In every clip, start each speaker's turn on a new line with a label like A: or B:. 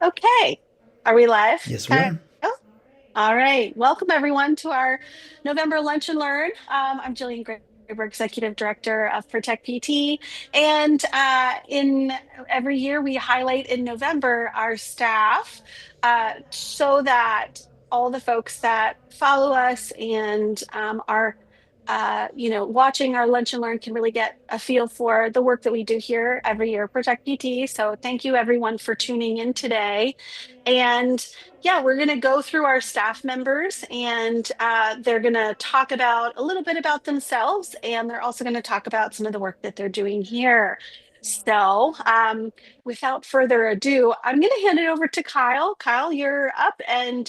A: Okay. Are we live,
B: Yes, we
A: Kyle?
B: are.
A: All right. Welcome, everyone, to our November Lunch and Learn. I'm Jillian Graber, Executive Director of Protect PT. And in every year, we highlight in November our staff so that all the folks that follow us and are watching our lunch and learn can really get a feel for the work that we do here every year, Protect PT. So thank you everyone for tuning in today. And yeah, we're going to go through our staff members and they're going to talk about a little bit about themselves. And they're also going to talk about some of the work that they're doing here. So without further ado, I'm going to hand it over to Kyle. Kyle, you're up. And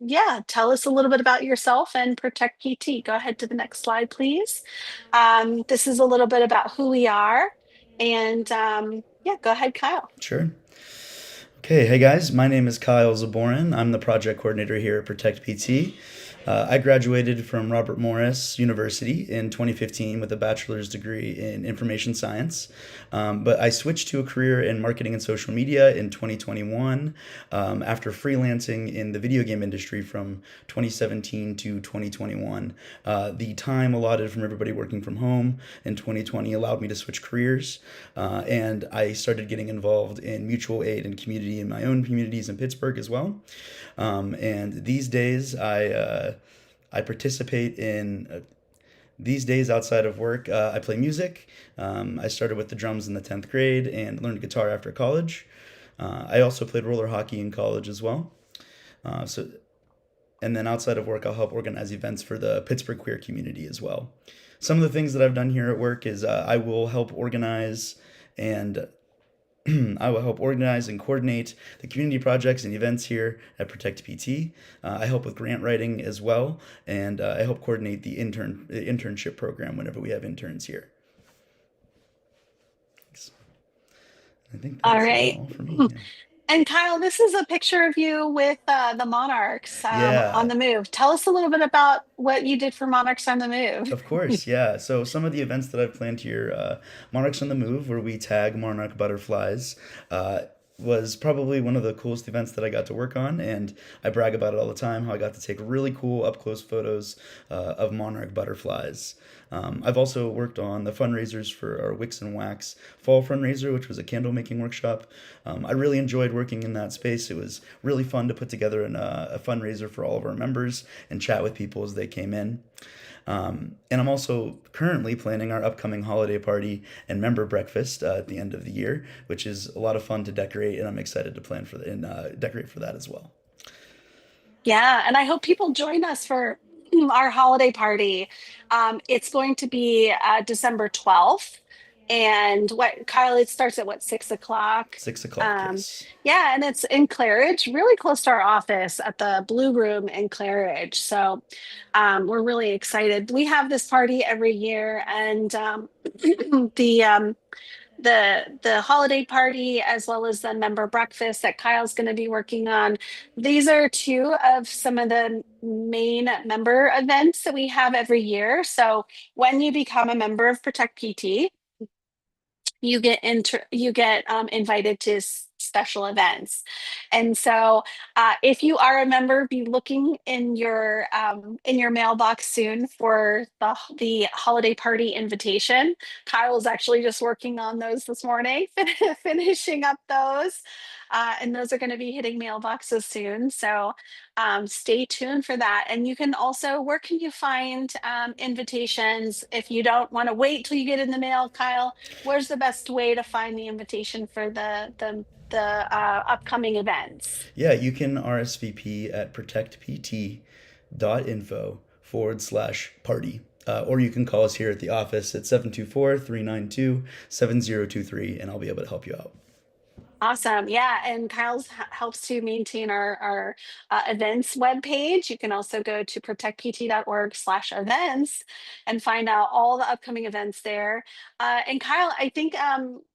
A: yeah, tell us a little bit about yourself and Protect PT. Go ahead to the next slide, please. This is a little bit about who we are. And yeah, go ahead, Kyle.
B: Sure. Okay, hey guys, my name is Kyle Zaborin. I'm the project coordinator here at Protect PT. I graduated from Robert Morris University in 2015 with a bachelor's degree in information science. But I switched to a career in marketing and social media in 2021 after freelancing in the video game industry from 2017 to 2021. The time allotted from everybody working from home in 2020 allowed me to switch careers, and I started getting involved in mutual aid and community in my own communities in Pittsburgh as well. And these days, I participate in these days outside of work. I play music. I started with the drums in the 10th grade and learned guitar after college. I also played roller hockey in college as well. So, and then outside of work, I'll help organize events for the Pittsburgh queer community as well. Some of the things that I've done here at work is I will help organize and I will help organize and coordinate the community projects and events here at Protect PT. I help with grant writing as well, and I help coordinate the internship program whenever we have interns here. Thanks. I think
A: All
B: that's
A: right.
B: all for me. Yeah.
A: And Kyle, this is a picture of you with the Monarchs on
B: Yeah,
A: the move. Tell us a little bit about what you did for Monarchs on the move.
B: of course, yeah. So some of the events that I've planned here, Monarchs on the Move, where we tag monarch butterflies, uh, was probably one of the coolest events that I got to work on, and I brag about it all the time. How I got to take really cool up close photos of monarch butterflies. I've also worked on the fundraisers for our Wicks and Wax fall fundraiser, which was a candle making workshop. I really enjoyed working in that space. It was really fun to put together a fundraiser for all of our members and chat with people as they came in. And I'm also currently planning our upcoming holiday party and member breakfast at the end of the year, which is a lot of fun to decorate, and I'm excited to plan for and decorate for that as well.
A: Yeah, and I hope people join us for our holiday party. It's going to be December 12th. And what, Kyle, it starts at what, 6 o'clock?
B: 6 o'clock, yes.
A: Yeah, and it's in Claridge, really close to our office at the Blue Room in Claridge. So we're really excited. We have this party every year, and the the holiday party as well as the member breakfast that Kyle's going to be working on. These are two of some of the main member events that we have every year. So when you become a member of Protect PT, you get invited to special events. And so if you are a member, be looking in your mailbox soon for the holiday party invitation. Kyle's actually just working on those this morning, finishing up those. And those are going to be hitting mailboxes soon. So stay tuned for that. And you can also, where can you find invitations if you don't want to wait till you get in the mail, Kyle? Where's the best way to find the invitation for the upcoming events?
B: Yeah, you can RSVP at protectpt.info/party. Or you can call us here at the office at 724-392-7023, and I'll be able to help you out.
A: Awesome. Yeah. And Kyle's helps to maintain our events webpage. You can also go to protectpt.org/events and find out all the upcoming events there. And Kyle, I think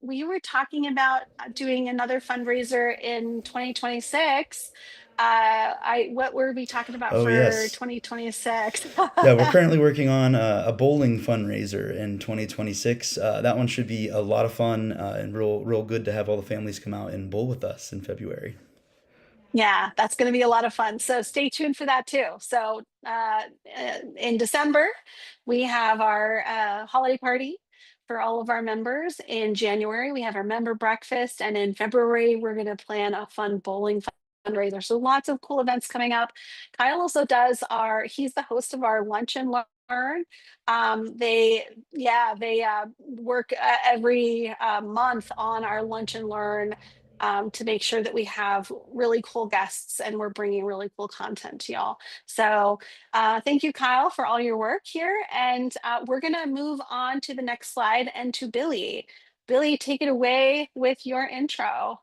A: we were talking about doing another fundraiser in 2026. what were we talking about
B: Oh,
A: for
B: yes.
A: 2026?
B: Yeah, we're currently working on a bowling fundraiser in 2026. That one should be a lot of fun and real good to have all the families come out and bowl with us in February.
A: Yeah, that's going to be a lot of fun. So stay tuned for that too. So in December, we have our holiday party for all of our members. In January, we have our member breakfast. And in February, we're going to plan a fun bowling fundraiser. So lots of cool events coming up. Kyle also he's the host of our Lunch and Learn. They work every month on our Lunch and Learn to make sure that we have really cool guests and we're bringing really cool content to y'all. So thank you, Kyle, for all your work here. And we're going to move on to the next slide and to Billy. Billy, take it away with your intro.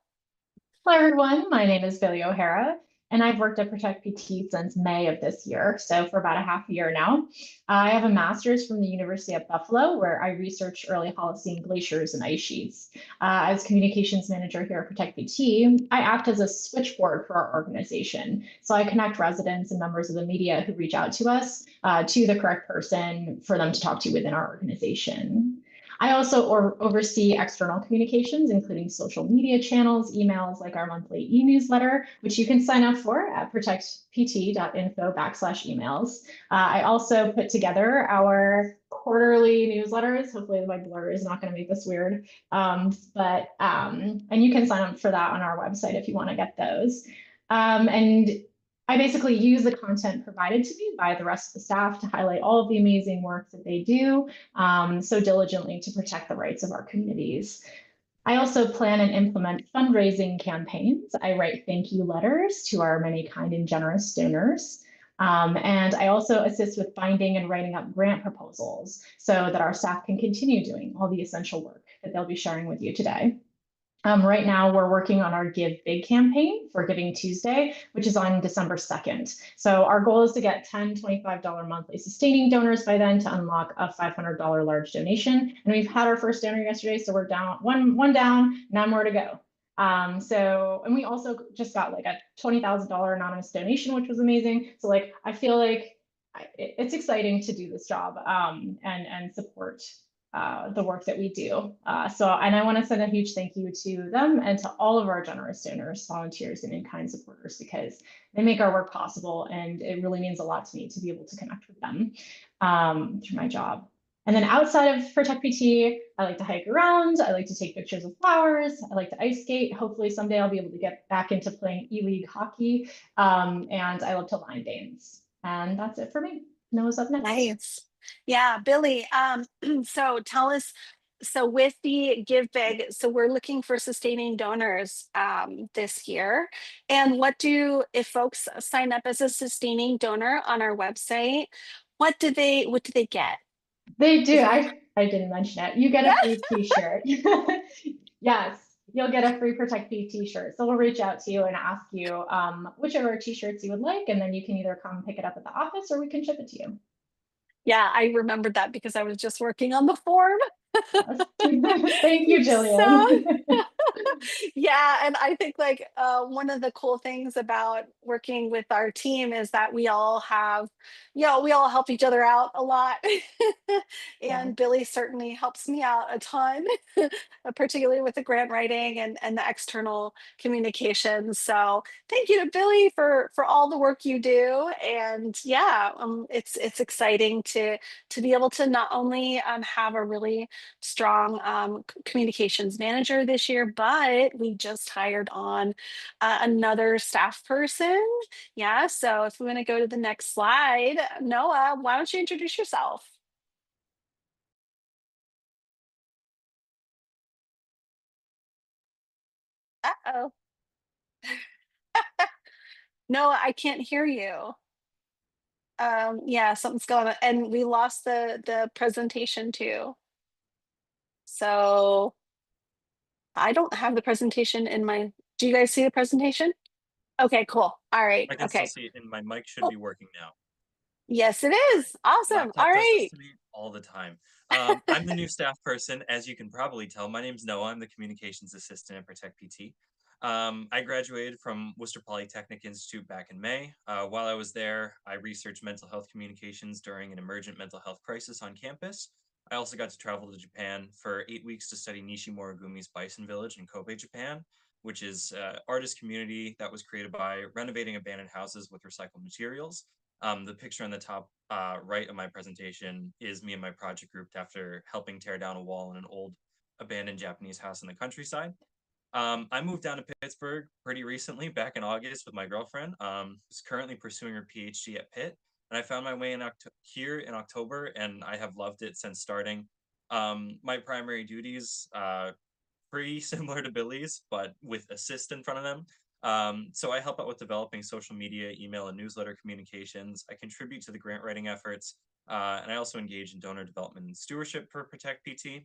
C: Hello, everyone. My name is Billy O'Hara, and I've worked at Protect PT since May of this year, so for about a half a year now. I have a master's from the University of Buffalo, where I research early Holocene glaciers and ice sheets. As communications manager here at Protect PT, I act as a switchboard for our organization. So I connect residents and members of the media who reach out to us to the correct person for them to talk to within our organization. I also oversee external communications, including social media channels, emails like our monthly e-newsletter, which you can sign up for at protectpt.info/emails. I also put together our quarterly newsletters. Hopefully my blur is not going to make this weird. And you can sign up for that on our website if you want to get those. And I basically use the content provided to me by the rest of the staff to highlight all of the amazing work that they do so diligently to protect the rights of our communities. I also plan and implement fundraising campaigns. I write thank you letters to our many kind and generous donors. And I also assist with finding and writing up grant proposals so that our staff can continue doing all the essential work that they'll be sharing with you today. Right now, we're working on our Give Big campaign for Giving Tuesday, which is on December 2nd. So our goal is to get $10, $25 monthly sustaining donors by then to unlock a $500 large donation. And we've had our first donor yesterday, so we're down one down, 9 more to go. And we also just got like a $20,000 anonymous donation, which was amazing. So like, I feel like it's exciting to do this job and support the work that we do. And I want to send a huge thank you to them and to all of our generous donors, volunteers, and in-kind supporters because they make our work possible, and it really means a lot to me to be able to connect with them through my job. And then outside of Protect PT, I like to hike around. I like to take pictures of flowers. I like to ice skate. Hopefully someday I'll be able to get back into playing E-League hockey. And I love to line dance. And that's it for me. Noah's up next.
A: Nice. Yeah, Billy. So tell us, so with the Give Big, so we're looking for sustaining donors this year. And if folks sign up as a sustaining donor on our website, what do they get?
C: They do.
A: Is there,
C: I didn't mention it. You get
A: yeah,
C: a free t-shirt. Yes, you'll get a free Protect Me t-shirt. So we'll reach out to you and ask you whichever t-shirts you would like, and then you can either come pick it up at the office or we can ship it to you.
A: yeah, I remembered that because I was just working on the form.
C: Yes. Thank you,
A: So
C: Jillian.
A: yeah, and I think like one of the cool things about working with our team is that we all help each other out a lot.
C: Yeah.
A: And Billy certainly helps me out a ton, particularly with the grant writing and the external communications. So thank you to Billy for all the work you do. And yeah, it's exciting to be able to not only have a really strong communications manager this year, but we just hired on another staff person. Yeah, so if we want to go to the next slide, Noah, why don't you introduce yourself? Uh-oh. Noah, I can't hear you. Yeah, something's going on. And we lost the presentation too. So I don't have the presentation in my, do you guys see the presentation? Okay, cool. All right.
D: I can still
A: Okay.
D: see it, and my mic should
A: Cool.
D: be working now.
A: Yes, it is. Awesome. All
D: Laptop does this
A: right.
D: to me all the time. I'm the new staff person. As you can probably tell, my name's Noah. I'm the communications assistant at Protect PT. I graduated from Worcester Polytechnic Institute back in May. While I was there, I researched mental health communications during an emergent mental health crisis on campus. I also got to travel to Japan for 8 weeks to study Nishi Morigumi's Bison Village in Kobe, Japan, which is an artist community that was created by renovating abandoned houses with recycled materials. The picture on the top right of my presentation is me and my project group after helping tear down a wall in an old abandoned Japanese house in the countryside. I moved down to Pittsburgh pretty recently, back in August, with my girlfriend. Who's currently pursuing her PhD at Pitt, and I found my way here in October, and I have loved it since starting. My primary duties, pretty similar to Billy's, but with assist in front of them. So I help out with developing social media, email, and newsletter communications. I contribute to the grant writing efforts, and I also engage in donor development and stewardship for Protect PT.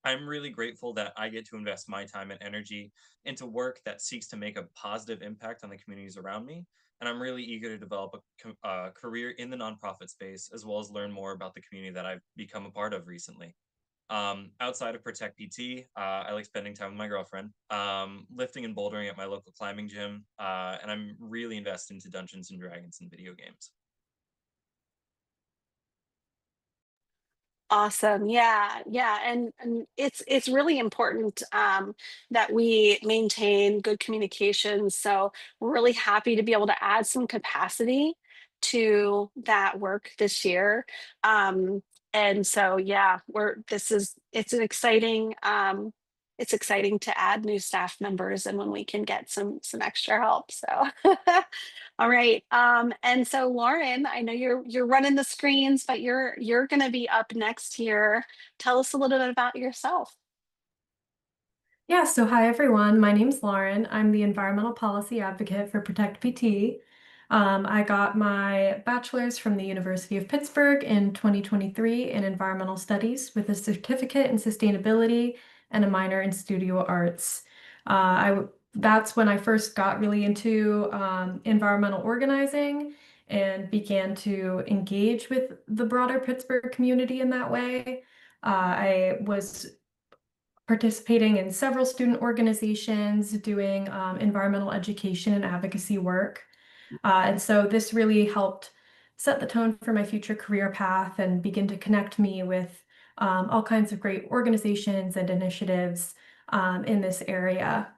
D: I'm really grateful that I get to invest my time and energy into work that seeks to make a positive impact on the communities around me. And I'm really eager to develop a career in the nonprofit space, as well as learn more about the community that I've become a part of recently. Outside of Protect PT, I like spending time with my girlfriend, lifting and bouldering at my local climbing gym, and I'm really invested into Dungeons and Dragons and video games.
A: Awesome. Yeah. Yeah. And it's really important that we maintain good communication. So we're really happy to be able to add some capacity to that work this year. And so yeah, it's an it's exciting to add new staff members and when we can get some extra help. So all right. And so Lauren, I know you're running the screens, but you're gonna be up next here. Tell us a little bit about yourself.
E: Yeah, so hi everyone. My name's Lauren. I'm the environmental policy advocate for Protect PT. I got my bachelor's from the University of Pittsburgh in 2023 in environmental studies with a certificate in sustainability and a minor in studio arts. That's when I first got really into environmental organizing and began to engage with the broader Pittsburgh community in that way. I was participating in several student organizations, doing environmental education and advocacy work. And so this really helped set the tone for my future career path and begin to connect me with all kinds of great organizations and initiatives in this area.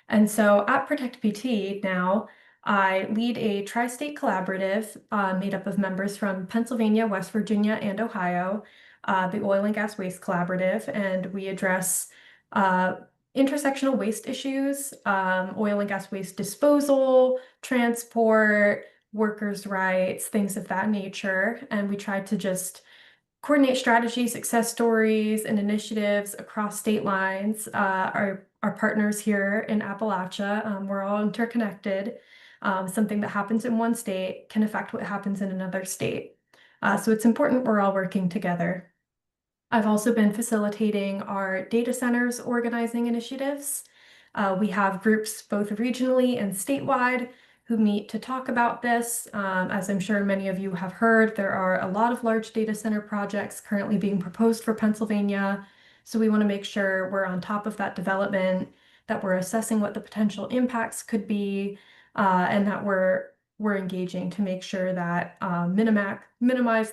E: And so at Protect PT now, I lead a tri-state collaborative made up of members from Pennsylvania, West Virginia, and Ohio, the Oil and Gas Waste Collaborative, and we address uh, intersectional waste issues, oil and gas waste disposal, transport, workers' rights, things of that nature. And we try to just coordinate strategies, success stories, and initiatives across state lines. Our partners here in Appalachia, we're all interconnected. Something that happens in one state can affect what happens in another state. So it's important we're all working together. I've also been facilitating our data centers organizing initiatives. We have groups both regionally and statewide who meet to talk about this. As I'm sure many of you have heard, there are a lot of large data center projects currently being proposed for Pennsylvania. So we want to make sure we're on top of that development, that we're assessing what the potential impacts could be, and that we're engaging to make sure that minimize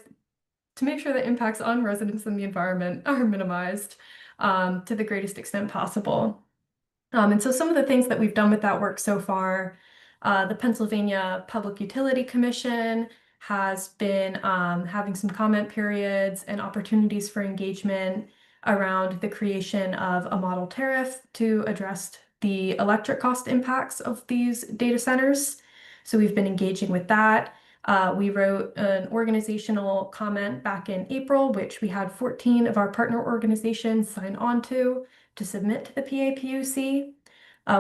E: to make sure that impacts on residents and the environment are minimized to the greatest extent possible. And so some of the things that we've done with that work so far, the Pennsylvania Public Utility Commission has been having some comment periods and opportunities for engagement around the creation of a model tariff to address the electric cost impacts of these data centers. So we've been engaging with that. We wrote an organizational comment back in April, which we had 14 of our partner organizations sign on to submit to the PAPUC.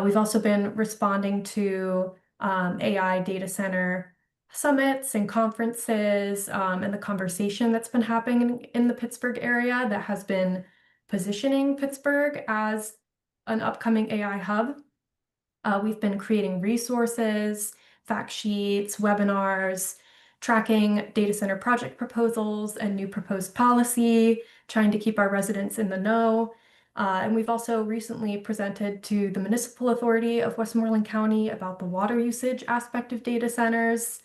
E: We've also been responding to AI data center summits and conferences and the conversation that's been happening in the Pittsburgh area that has been positioning Pittsburgh as an upcoming AI hub. We've been creating resources, fact sheets, webinars, tracking data center project proposals and new proposed policy, trying to keep our residents in the know. And we've also recently presented to the Municipal Authority of Westmoreland County about the water usage aspect of data centers.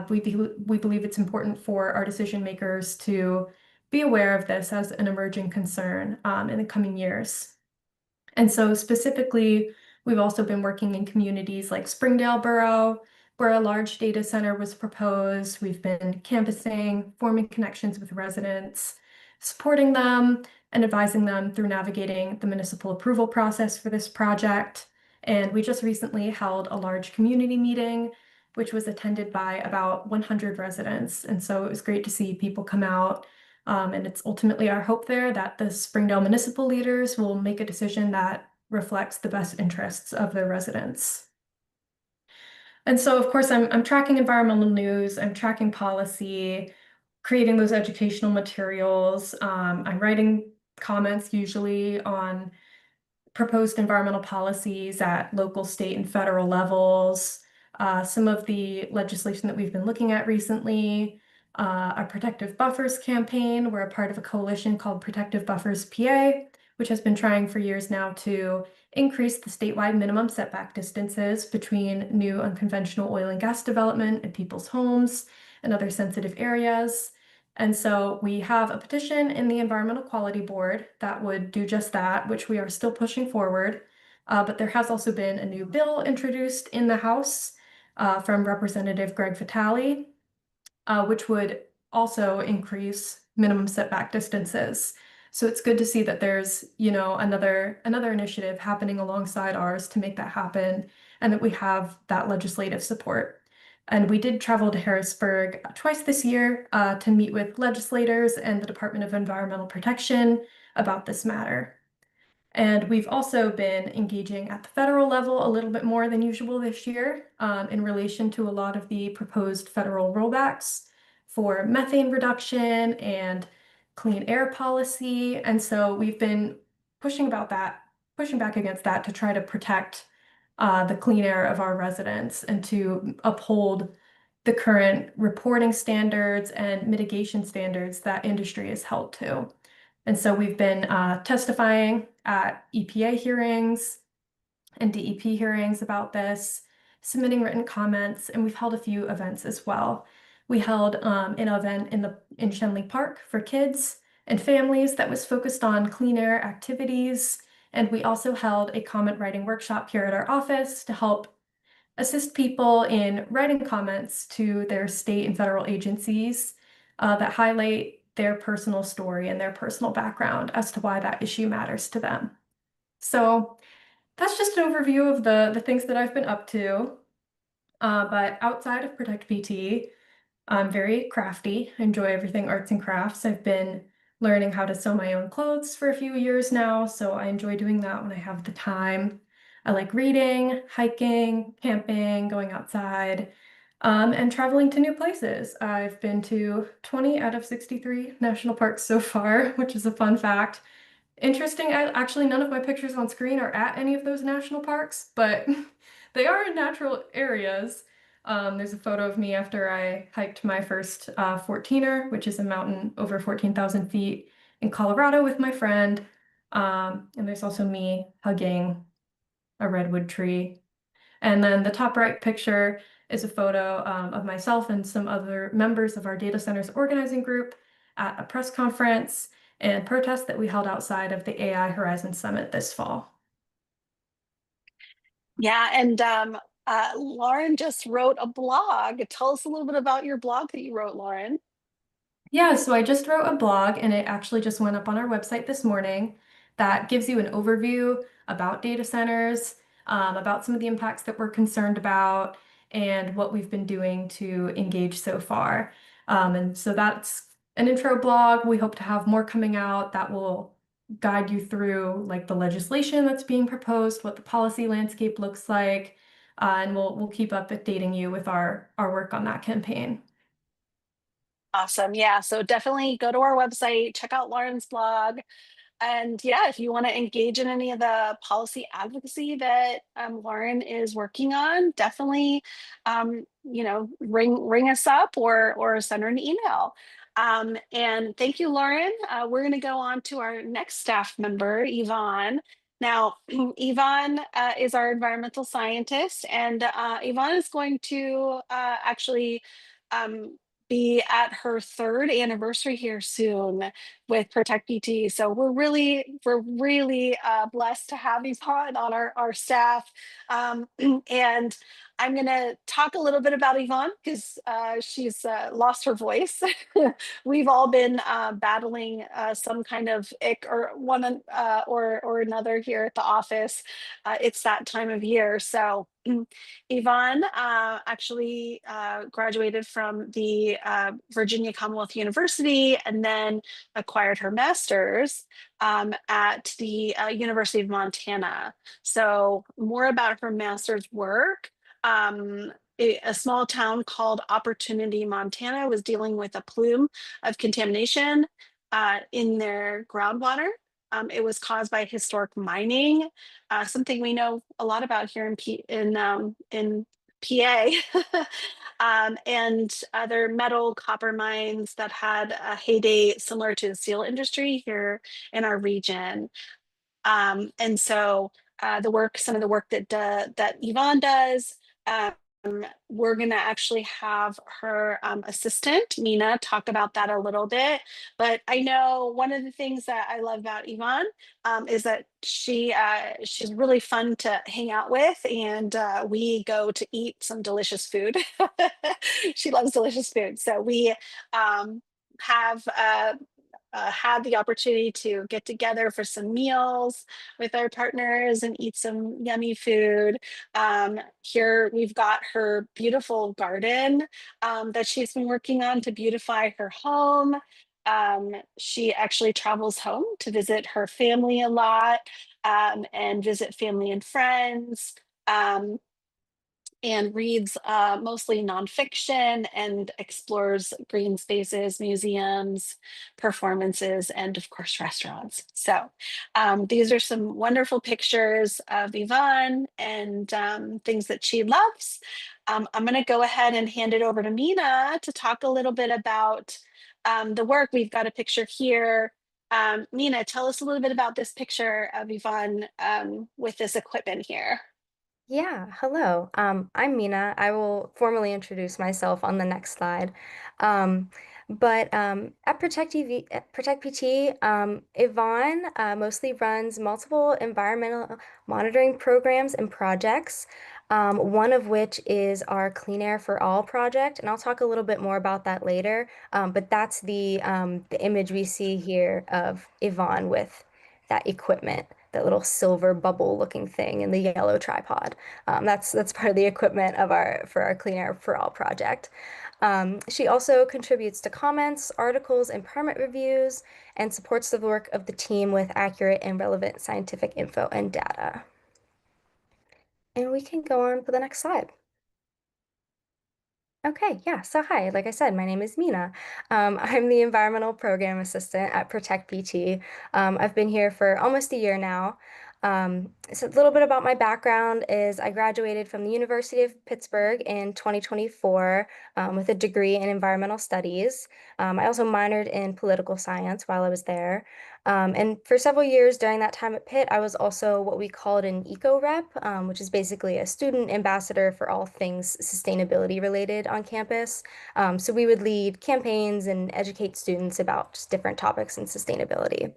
E: We believe it's important for our decision makers to be aware of this as an emerging concern in the coming years. And so specifically, we've also been working in communities like Springdale Borough, where a large data center was proposed. We've been canvassing, forming connections with residents, supporting them, and advising them through navigating the municipal approval process for this project. And we just recently held a large community meeting, which was attended by about 100 residents. And so it was great to see people come out. And it's ultimately our hope there that the Springdale municipal leaders will make a decision that reflects the best interests of their residents. And so, of course, I'm tracking environmental news, I'm tracking policy, creating those educational materials. I'm writing comments usually on proposed environmental policies at local, state, and federal levels. Some of the legislation that we've been looking at recently, our Protective Buffers campaign. We're a part of a coalition called Protective Buffers PA, which has been trying for years now to increase the statewide minimum setback distances between new unconventional oil and gas development in people's homes and other sensitive areas. And so we have a petition in the Environmental Quality Board that would do just that, which we are still pushing forward. But there has also been a new bill introduced in the House from Representative Greg Vitale, which would also increase minimum setback distances. So it's good to see that there's, another initiative happening alongside ours to make that happen, and that we have that legislative support. And we did travel to Harrisburg twice this year to meet with legislators and the Department of Environmental Protection about this matter. And we've also been engaging at the federal level a little bit more than usual this year in relation to a lot of the proposed federal rollbacks for methane reduction and clean air policy. And so we've been pushing back against that to try to protect the clean air of our residents and to uphold the current reporting standards and mitigation standards that industry is held to. And so we've been testifying at EPA hearings and DEP hearings about this, submitting written comments, and we've held a few events as well. We held an event in Shenley Park for kids and families that was focused on clean air activities. And we also held a comment writing workshop here at our office to help assist people in writing comments to their state and federal agencies that highlight their personal story and their personal background as to why that issue matters to them. So that's just an overview of the things that I've been up to. But outside of Protect PT, I'm very crafty, enjoy everything arts and crafts. I've been learning how to sew my own clothes for a few years now, so I enjoy doing that when I have the time. I like reading, hiking, camping, going outside, and traveling to new places. I've been to 20 out of 63 national parks so far, which is a fun fact. Interesting, actually, none of my pictures on screen are at any of those national parks, but they are in natural areas. There's a photo of me after I hiked my first 14er, which is a mountain over 14,000 feet in Colorado with my friend. And there's also me hugging a redwood tree. And then the top right picture is a photo of myself and some other members of our data centers organizing group at a press conference and protest that we held outside of the AI Horizon Summit this fall.
A: Yeah, and Lauren just wrote a blog. Tell us a little bit about your blog that you wrote, Lauren.
E: Yeah, so I just wrote a blog and it actually just went up on our website this morning that gives you an overview about data centers, about some of the impacts that we're concerned about, and what we've been doing to engage so far. And so that's an intro blog. We hope to have more coming out that will guide you through like the legislation that's being proposed, what the policy landscape looks like, and we'll keep updating you with our work on that campaign.
A: Awesome. Yeah, so definitely go to our website, check out Lauren's blog. And yeah, if you want to engage in any of the policy advocacy that Lauren is working on, definitely, ring us up or send her an email. And thank you, Lauren. We're going to go on to our next staff member, Yvonne. Now, Yvonne is our environmental scientist, and Yvonne is going to actually um, be at her third anniversary here soon with Protect PT. So we're really blessed to have Yvonne on our staff. And I'm going to talk a little bit about Yvonne because she's lost her voice. We've all been battling some kind of ick or one or another here at the office. It's that time of year. So Yvonne actually graduated from the Virginia Commonwealth University and then acquired her master's at the University of Montana. So more about her master's work. Um, a small town called Opportunity, Montana was dealing with a plume of contamination in their groundwater. It was caused by historic mining, something we know a lot about here in PA, and other metal copper mines that had a heyday similar to the steel industry here in our region. And so some of the work that Yvonne does, um, we're going to actually have her assistant, Mina, talk about that a little bit. But I know one of the things that I love about Yvonne is that she's really fun to hang out with, and we go to eat some delicious food. She loves delicious food, so we have had the opportunity to get together for some meals with our partners and eat some yummy food. Here we've got her beautiful garden that she's been working on to beautify her home. She actually travels home to visit her family a lot and visit family and friends. And reads mostly nonfiction and explores green spaces, museums, performances, and of course, restaurants. So these are some wonderful pictures of Yvonne and things that she loves. I'm going to go ahead and hand it over to Mina to talk a little bit about the work. We've got a picture here. Mina, tell us a little bit about this picture of Yvonne with this equipment here.
F: Yeah, hello. I'm Mina. I will formally introduce myself on the next slide. Um, but at Protect PT, Yvonne mostly runs multiple environmental monitoring programs and projects, one of which is our Clean Air for All project, and I'll talk a little bit more about that later. But that's the image we see here of Yvonne with that equipment, that little silver bubble looking thing in the yellow tripod. That's part of the equipment of our Clean Air for All project. She also contributes to comments, articles, and permit reviews, and supports the work of the team with accurate and relevant scientific info and data. And we can go on to the next slide. Okay, yeah. So hi, like I said, my name is Mina. I'm the environmental program assistant at Protect PT. I've been here for almost a year now. So a little bit about my background is I graduated from the University of Pittsburgh in 2024 with a degree in environmental studies. I also minored in political science while I was there. And for several years during that time at Pitt, I was also what we called an eco rep, which is basically a student ambassador for all things sustainability related on campus. So we would lead campaigns and educate students about just different topics in sustainability.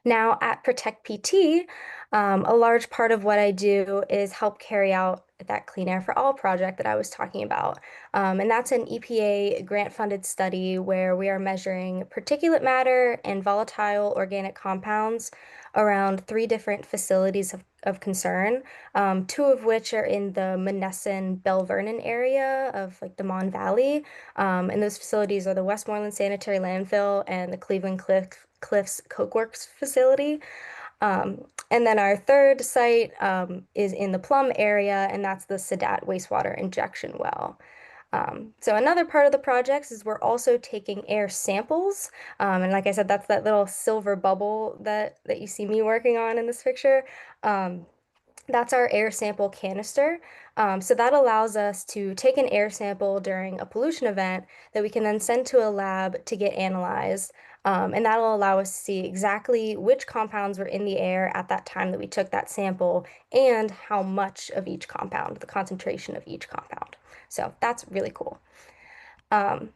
F: Now at Protect PT, a large part of what I do is help carry out that Clean Air for All project that I was talking about. And that's an EPA grant-funded study where we are measuring particulate matter and volatile organic compounds around 3 different facilities of concern, 2 of which are in the Monessen Bell Vernon area of like the Mon Valley. And those facilities are the Westmoreland Sanitary Landfill and the Cleveland Cliffs Coke Works facility. And then our third site is in the Plum area, and that's the Sadat wastewater injection well. So another part of the projects is we're also taking air samples. And like I said, that's that little silver bubble that you see me working on in this picture. That's our air sample canister. So that allows us to take an air sample during a pollution event that we can then send to a lab to get analyzed. And that'll allow us to see exactly which compounds were in the air at that time that we took that sample and how much of each compound, the concentration of each compound. So that's really cool. Um,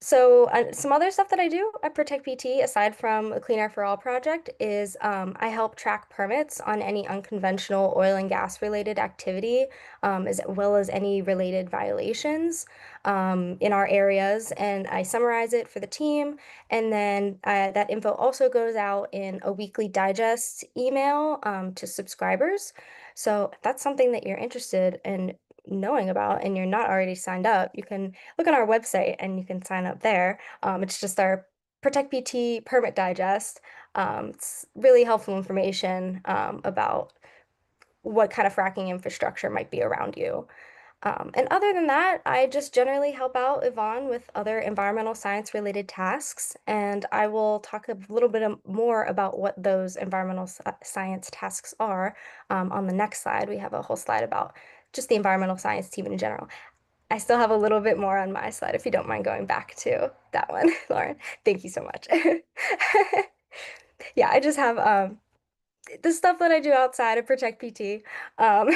F: some other stuff that I do at Protect PT, aside from a Clean Air for All project, is I help track permits on any unconventional oil and gas related activity, as well as any related violations in our areas. And I summarize it for the team. And then that info also goes out in a weekly digest email to subscribers. So if that's something that you're interested in knowing about and you're not already signed up, you can look on our website and you can sign up there. It's just our Protect PT Permit Digest. It's really helpful information about what kind of fracking infrastructure might be around you. And other than that, I just generally help out Yvonne with other environmental science related tasks. And I will talk a little bit more about what those environmental science tasks are on the next slide. We have a whole slide about just the environmental science team in general. I still have a little bit more on my slide if you don't mind going back to that one, Lauren. Thank you so much. Yeah, I just have the stuff that I do outside of Protect PT. Um,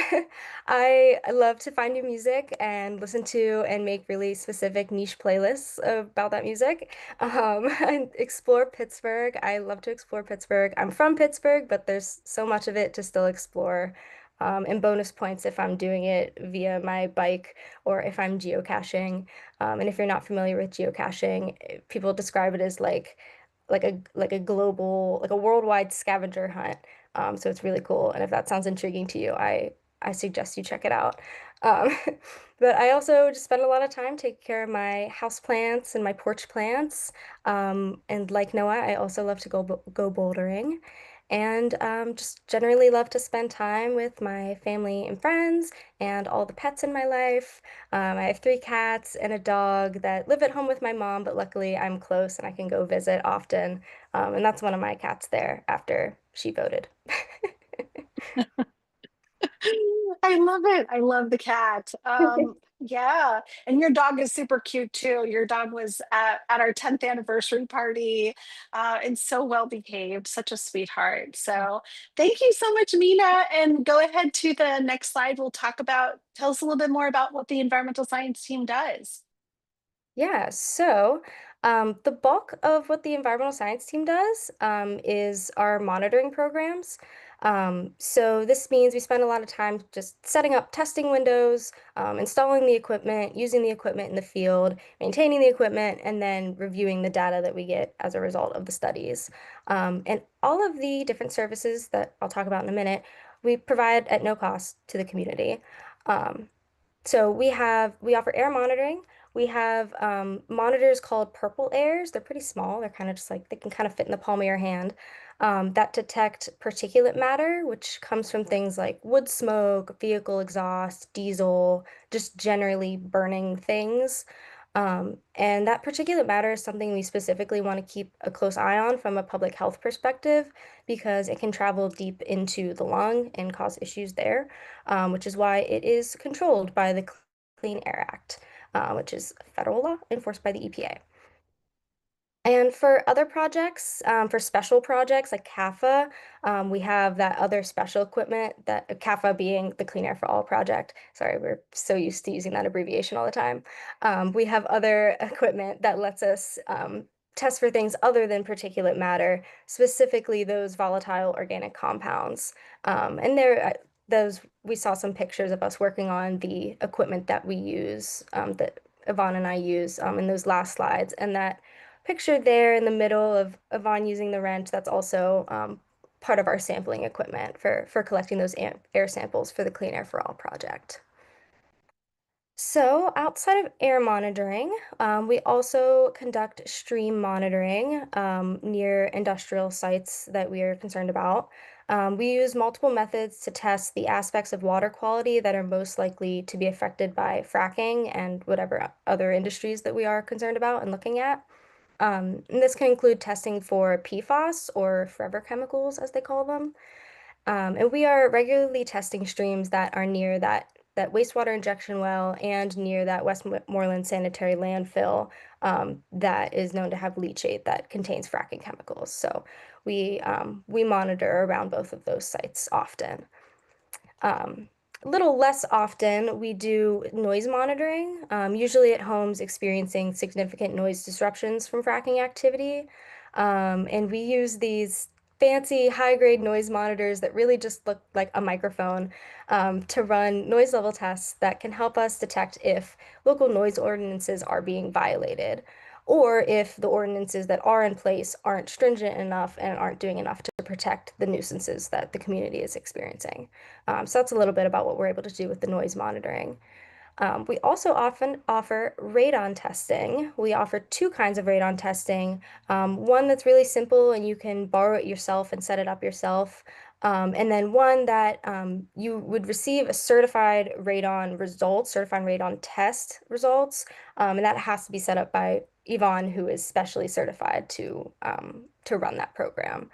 F: I love to find new music and listen to and make really specific niche playlists about that music. And explore Pittsburgh. I love to explore Pittsburgh. I'm from Pittsburgh, but there's so much of it to still explore. And bonus points if I'm doing it via my bike or if I'm geocaching. And if you're not familiar with geocaching, people describe it as like a global, like a worldwide scavenger hunt. So it's really cool. And if that sounds intriguing to you, I suggest you check it out. Um, but I also just spend a lot of time taking care of my house plants and my porch plants. And like Noah, I also love to go bouldering. And just generally love to spend time with my family and friends and all the pets in my life. I have 3 cats and a dog that live at home with my mom, but luckily I'm close and I can go visit often. And that's one of my cats there after she voted.
A: I love it. I love the cat. Yeah. And your dog is super cute too. Your dog was at our 10th anniversary party and so well behaved, such a sweetheart. So thank you so much, Mina. And go ahead to the next slide. Tell us a little bit more about what the environmental science team does.
F: Yeah, so the bulk of what the environmental science team does is our monitoring programs. So this means we spend a lot of time just setting up testing windows, installing the equipment, using the equipment in the field, maintaining the equipment, and then reviewing the data that we get as a result of the studies. And all of the different services that I'll talk about in a minute, we provide at no cost to the community. Um, so we offer air monitoring. We have monitors called purple airs. They're pretty small. They're kind of just like they can kind of fit in the palm of your hand. That detect particulate matter, which comes from things like wood smoke, vehicle exhaust, diesel, just generally burning things. And that particulate matter is something we specifically want to keep a close eye on from a public health perspective because it can travel deep into the lung and cause issues there, which is why it is controlled by the Clean Air Act, which is federal law enforced by the EPA. And for other projects, for special projects like CAFA, we have that other special equipment that CAFA being the Clean Air for All project. Sorry, we're so used to using that abbreviation all the time. We have other equipment that lets us test for things other than particulate matter, specifically those volatile organic compounds. And those we saw some pictures of us working on the equipment that we use, that Yvonne and I use in those last slides, and that picture there in the middle of Yvonne using the wrench, that's also part of our sampling equipment for collecting those air samples for the Clean Air for All project. So outside of air monitoring, we also conduct stream monitoring near industrial sites that we are concerned about. We use multiple methods to test the aspects of water quality that are most likely to be affected by fracking and whatever other industries that we are concerned about and looking at. And this can include testing for PFAS or forever chemicals, as they call them. And we are regularly testing streams that are near that wastewater injection well and near that Westmoreland sanitary landfill that is known to have leachate that contains fracking chemicals. So we monitor around both of those sites often. Um, a little less often, we do noise monitoring, usually at homes experiencing significant noise disruptions from fracking activity. And we use these fancy high-grade noise monitors that really just look like a microphone to run noise level tests that can help us detect if local noise ordinances are being violated, or if the ordinances that are in place aren't stringent enough and aren't doing enough to protect the nuisances that the community is experiencing. So that's a little bit about what we're able to do with the noise monitoring. We also often offer radon testing. We offer two kinds of radon testing. One that's really simple and you can borrow it yourself and set it up yourself. And then one that you would receive a certified radon results, certified radon test results, and that has to be set up by Yvonne, who is specially certified to run that program.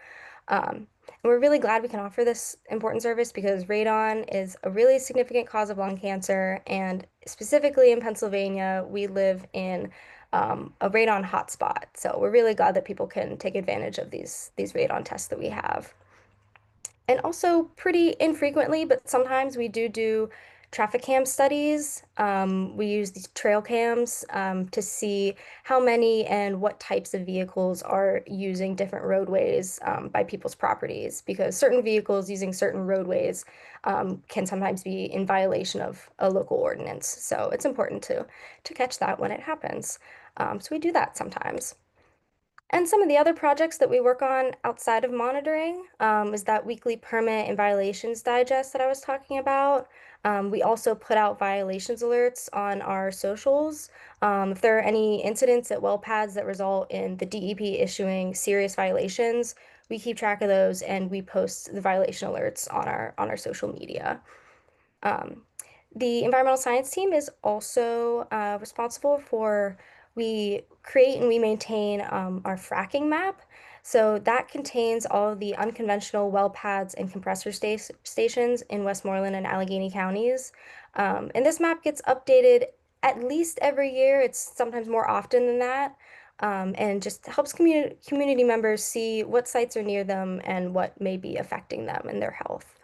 F: And we're really glad we can offer this important service because radon is a really significant cause of lung cancer. And specifically in Pennsylvania, we live in a radon hotspot. So we're really glad that people can take advantage of these radon tests that we have. And also pretty infrequently, but sometimes we do traffic cam studies. We use these trail cams to see how many and what types of vehicles are using different roadways by people's properties, because certain vehicles using certain roadways can sometimes be in violation of a local ordinance. So it's important to catch that when it happens. So we do that sometimes. And some of the other projects that we work on outside of monitoring is that weekly permit and violations digest that I was talking about. We also put out violations alerts on our socials. If there are any incidents at well pads that result in the DEP issuing serious violations, we keep track of those and we post the violation alerts on our social media. Um, the environmental science team is also responsible for we create and we maintain our fracking map. So that contains all of the unconventional well pads and compressor stations in Westmoreland and Allegheny counties. And this map gets updated at least every year. It's sometimes more often than that. And just helps community members see what sites are near them and what may be affecting them and their health.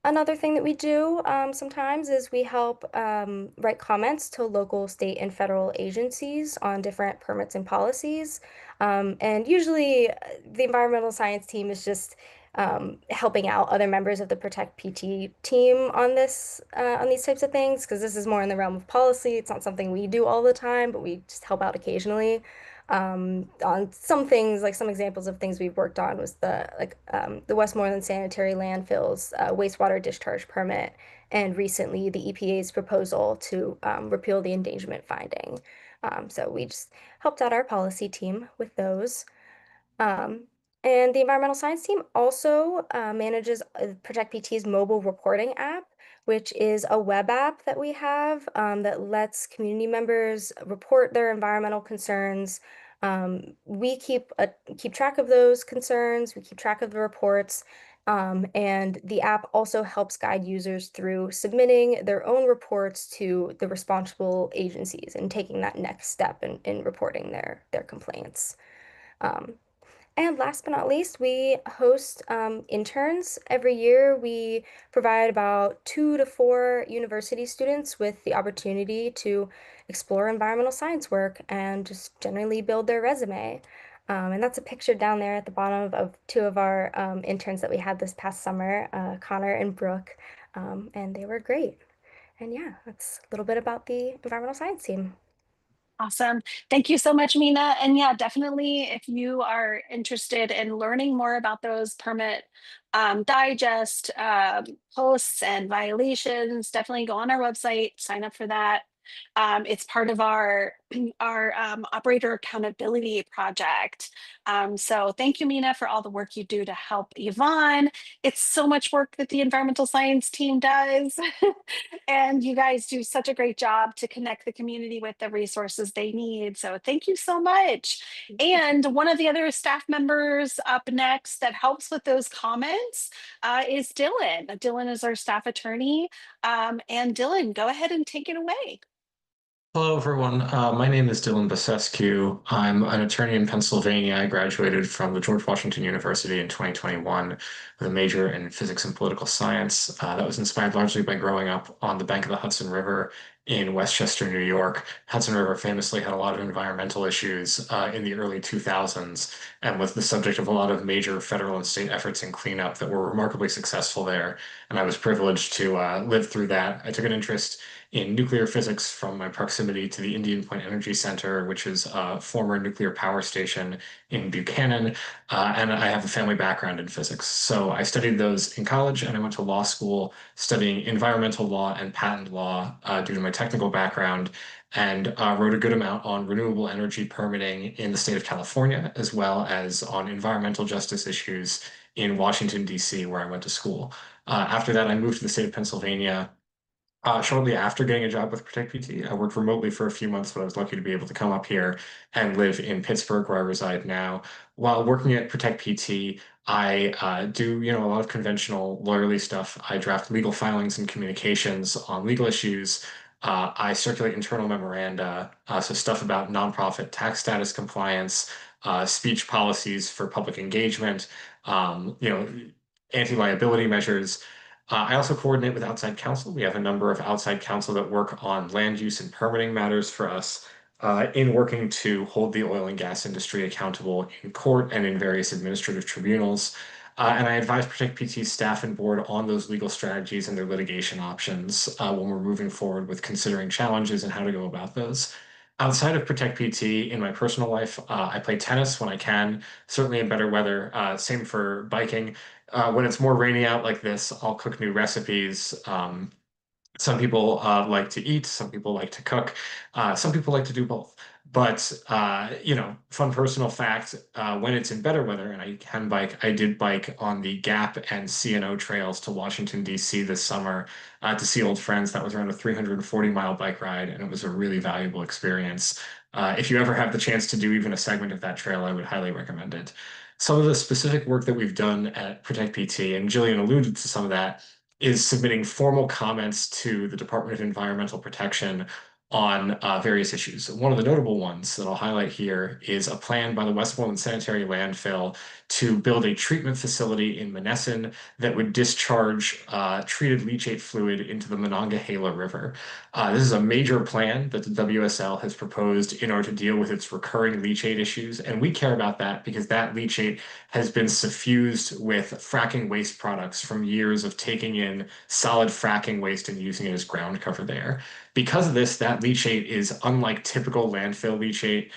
F: Another thing that we do sometimes is we help write comments to local, state, and federal agencies on different permits and policies. And usually the environmental science team is just helping out other members of the Protect PT team on on these types of things, because this is more in the realm of policy. It's not something we do all the time, but we just help out occasionally. On some things, like some examples of things we've worked on was the Westmoreland sanitary landfills wastewater discharge permit, and recently the EPA's proposal to repeal the endangerment finding. So we just helped out our policy team with those. Um, and the environmental science team also manages Protect PT's mobile reporting app, which is a web app that we have that lets community members report their environmental concerns. We keep track of those concerns, we keep track of the reports, and the app also helps guide users through submitting their own reports to the responsible agencies and taking that next step in reporting their complaints. Um, and last but not least, we host interns. Every year, we provide about 2 to 4 university students with the opportunity to explore environmental science work and just generally build their resume. And that's a picture down there at the bottom of 2 of our interns that we had this past summer, Connor and Brooke. And they were great. And yeah, that's a little bit about the environmental science team.
A: Awesome. Thank you so much, Mina. And yeah, definitely, if you are interested in learning more about those permit digest posts and violations, definitely go on our website, sign up for that. It's part of our our operator accountability project. So thank you, Mina, for all the work you do to help Yvonne. It's so much work that the environmental science team does. And you guys do such a great job to connect the community with the resources they need. So thank you so much. And one of the other staff members up next that helps with those comments is Dylan. Dylan is our staff attorney. And Dylan, go ahead and take it away.
G: Hello, everyone. My name is Dylan Basescu. I'm an attorney in Pennsylvania. I graduated from the George Washington University in 2021 with a major in physics and political science. That was inspired largely by growing up on the bank of the Hudson River in Westchester, New York. Hudson River famously had a lot of environmental issues in the early 2000s and was the subject of a lot of major federal and state efforts in cleanup that were remarkably successful there. And I was privileged to live through that. I took an interest in nuclear physics from my proximity to the Indian Point Energy Center, which is a former nuclear power station in Buchanan. And I have a family background in physics. So I studied those in college and I went to law school studying environmental law and patent law due to my technical background and wrote a good amount on renewable energy permitting in the state of California, as well as on environmental justice issues in Washington, D.C., where I went to school. After that, I moved to the state of Pennsylvania shortly after getting a job with Protect PT. I worked remotely for a few months, but I was lucky to be able to come up here and live in Pittsburgh, where I reside now. While working at Protect PT, I do, a lot of conventional lawyerly stuff. I draft legal filings and communications on legal issues. I circulate internal memoranda, so stuff about nonprofit tax status compliance, speech policies for public engagement, anti-liability measures. I also coordinate with outside counsel. We have a number of outside counsel that work on land use and permitting matters for us in working to hold the oil and gas industry accountable in court and in various administrative tribunals. And I advise Protect PT's staff and board on those legal strategies and their litigation options when we're moving forward with considering challenges and how to go about those. Outside of Protect PT, in my personal life, I play tennis when I can, certainly in better weather. Same for biking. When it's more rainy out like this, I'll cook new recipes. Some people like to eat, some people like to cook, some people like to do both. But, fun personal fact, when it's in better weather and I can bike, I did bike on the Gap and C&O trails to Washington, D.C. this summer to see old friends. That was around a 340-mile bike ride, and it was a really valuable experience. If you ever have the chance to do even a segment of that trail, I would highly recommend it. Some of the specific work that we've done at Protect PT, and Jillian alluded to some of that, is submitting formal comments to the Department of Environmental Protection on various issues. One of the notable ones that I'll highlight here is a plan by the Westmoreland Sanitary Landfill to build a treatment facility in Monessen that would discharge treated leachate fluid into the Monongahela River. This is a major plan that the WSL has proposed in order to deal with its recurring leachate issues, and we care about that because that leachate has been suffused with fracking waste products from years of taking in solid fracking waste and using it as ground cover there. Because of this, that leachate is unlike typical landfill leachate,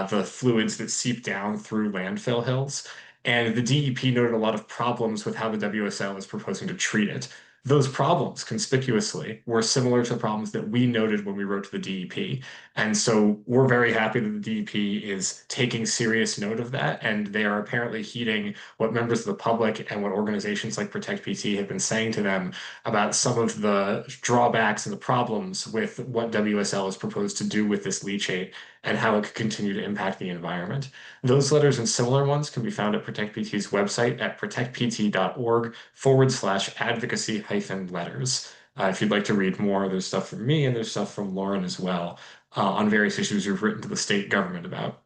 G: the fluids that seep down through landfill hills. And the DEP noted a lot of problems with how the WSL is proposing to treat it. Those problems, conspicuously, were similar to problems that we noted when we wrote to the DEP. And so we're very happy that the DEP is taking serious note of that. And they are apparently heeding what members of the public and what organizations like Protect PT have been saying to them about some of the drawbacks and the problems with what WSL has proposed to do with this leachate and how it could continue to impact the environment. Those letters and similar ones can be found at Protect PT's website at protectpt.org/advocacy-letters. If you'd like to read more, there's stuff from me and there's stuff from Lauren as well on various issues we've written to the state government about.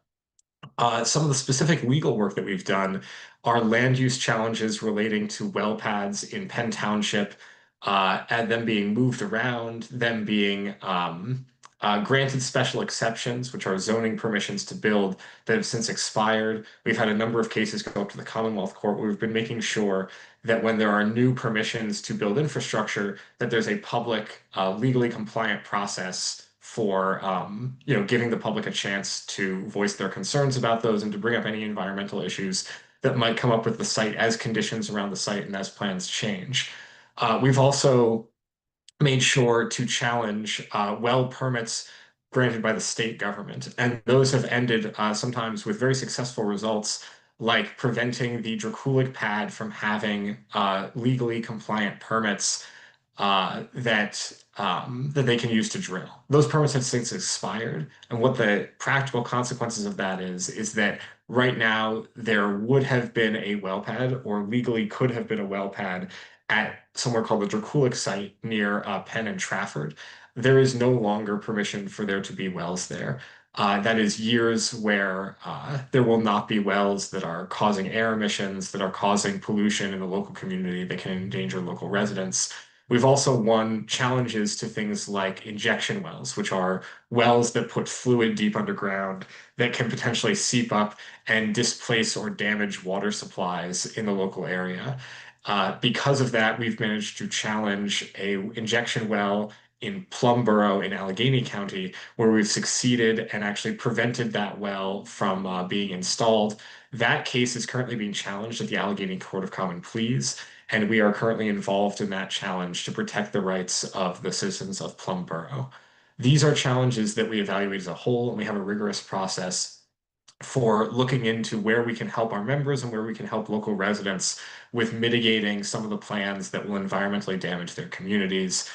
G: Some of the specific legal work that we've done are land use challenges relating to well pads in Penn Township, and them being moved around, them being granted special exceptions, which are zoning permissions to build that have since expired. We've had a number of cases go up to the Commonwealth Court where we've been making sure that when there are new permissions to build infrastructure, that there's a public, legally compliant process for giving the public a chance to voice their concerns about those and to bring up any environmental issues that might come up with the site as conditions around the site and as plans change. We've also made sure to challenge well permits granted by the state government. And those have ended sometimes with very successful results, like preventing the Dracoulic pad from having legally compliant permits that they can use to drill. Those permits have since expired, and what the practical consequences of that is that right now there would have been a well pad, or legally could have been a well pad at somewhere called the Dracoulic site near Penn and Trafford. There is no longer permission for there to be wells there. That is years where there will not be wells that are causing air emissions, that are causing pollution in the local community that can endanger local residents. We've also won challenges to things like injection wells, which are wells that put fluid deep underground that can potentially seep up and displace or damage water supplies in the local area. Because of that, we've managed to challenge a injection well in Plumboro in Allegheny County, where we've succeeded and actually prevented that well from being installed. That case is currently being challenged at the Allegheny Court of Common Pleas, and we are currently involved in that challenge to protect the rights of the citizens of Plumboro. These are challenges that we evaluate as a whole, and we have a rigorous process for looking into where we can help our members and where we can help local residents with mitigating some of the plans that will environmentally damage their communities.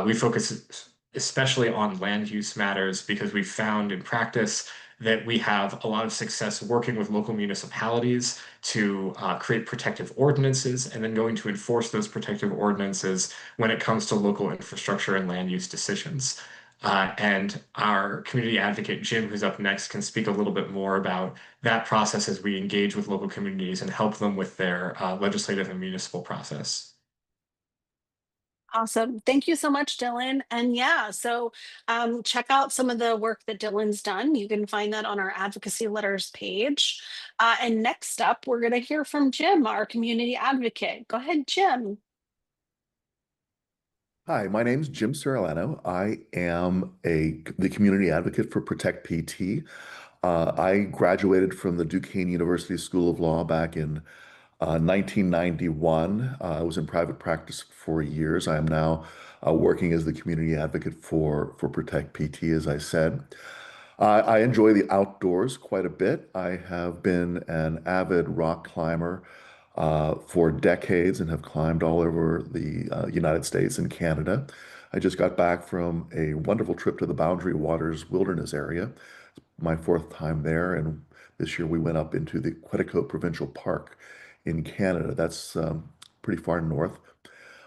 G: We focus especially on land use matters because we found in practice that we have a lot of success working with local municipalities to create protective ordinances and then going to enforce those protective ordinances when it comes to local infrastructure and land use decisions. And our community advocate, Jim, who's up next, can speak a little bit more about that process as we engage with local communities and help them with their legislative and municipal process.
A: Awesome. Thank you so much, Dylan. And yeah, so check out some of the work that Dylan's done. You can find that on our advocacy letters page. And next up, we're going to hear from Jim, our community advocate. Go ahead, Jim.
H: Hi, my name's Jim Serralano. I am the community advocate for Protect PT. I graduated from the Duquesne University School of Law back in 1991. I was in private practice for years. I am now working as the community advocate for Protect PT, as I said. I enjoy the outdoors quite a bit. I have been an avid rock climber for decades and have climbed all over the United States and Canada. I just got back from a wonderful trip to the Boundary Waters Wilderness area, my fourth time there, and this year we went up into the Quetico Provincial Park in Canada. That's pretty far north.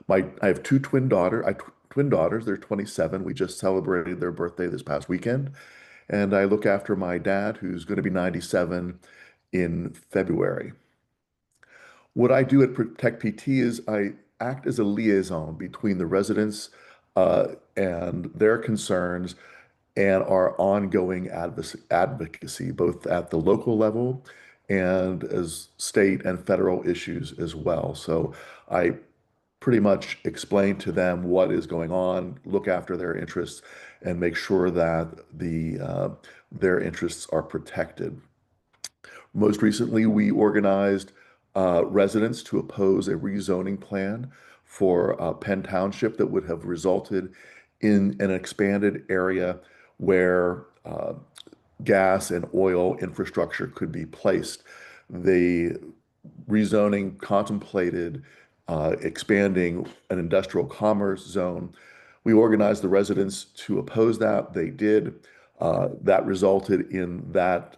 H: I have twin daughters. They're 27. We just celebrated their birthday this past weekend, and I look after my dad, who's going to be 97 in February. What I do at Protect PT is I act as a liaison between the residents and their concerns and our ongoing advocacy, both at the local level and as state and federal issues as well. So I pretty much explain to them what is going on, look after their interests, and make sure that their interests are protected. Most recently, we organized residents to oppose a rezoning plan for Penn Township that would have resulted in an expanded area where gas and oil infrastructure could be placed. The rezoning contemplated expanding an industrial commerce zone. We organized the residents to oppose that. They did. That resulted in that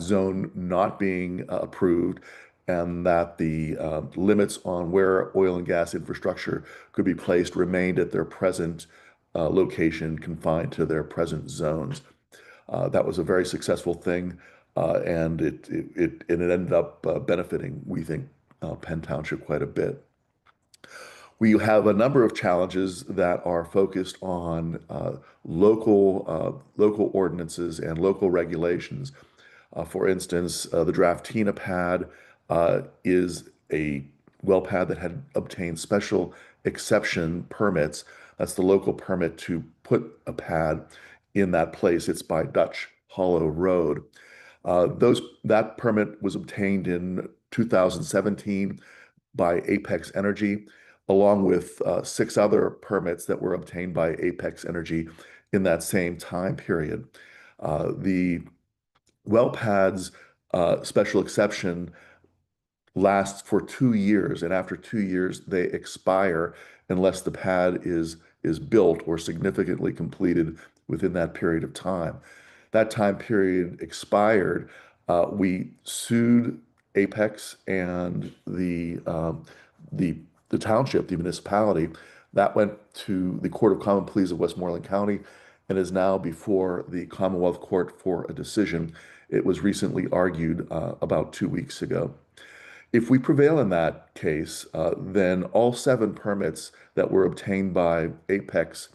H: zone not being approved, and that the limits on where oil and gas infrastructure could be placed remained at their present location, confined to their present zones. That was a very successful thing, and it ended up benefiting, we think, Penn Township quite a bit. We have a number of challenges that are focused on local ordinances and local regulations. For instance, the Draftina pad is a well pad that had obtained special exception permits. That's the local permit to put a pad in that place. It's by Dutch Hollow Road. That permit was obtained in 2017 by Apex Energy. along with 6 other permits that were obtained by Apex Energy in that same time period. The well pads special exception lasts for 2 years, and after 2 years, they expire unless the pad is built or significantly completed within that period of time. That time period expired. We sued Apex and the the township, the municipality. That went to the Court of Common Pleas of Westmoreland County and is now before the Commonwealth Court for a decision. It was recently argued about 2 weeks ago. If we prevail in that case, then all 7 permits that were obtained by Apex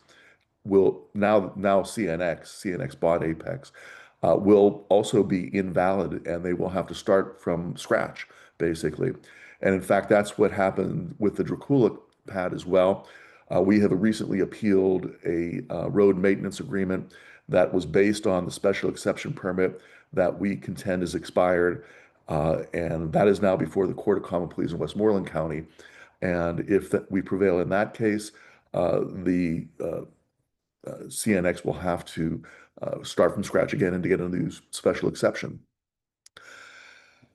H: will now CNX bought Apex, will also be invalid, and they will have to start from scratch, basically. And in fact, that's what happened with the Dracula pad as well. We have recently appealed a road maintenance agreement that was based on the special exception permit that we contend is expired, and that is now before the Court of Common Pleas in Westmoreland County. And if we prevail in that case, the CNX will have to start from scratch again and to get a new special exception.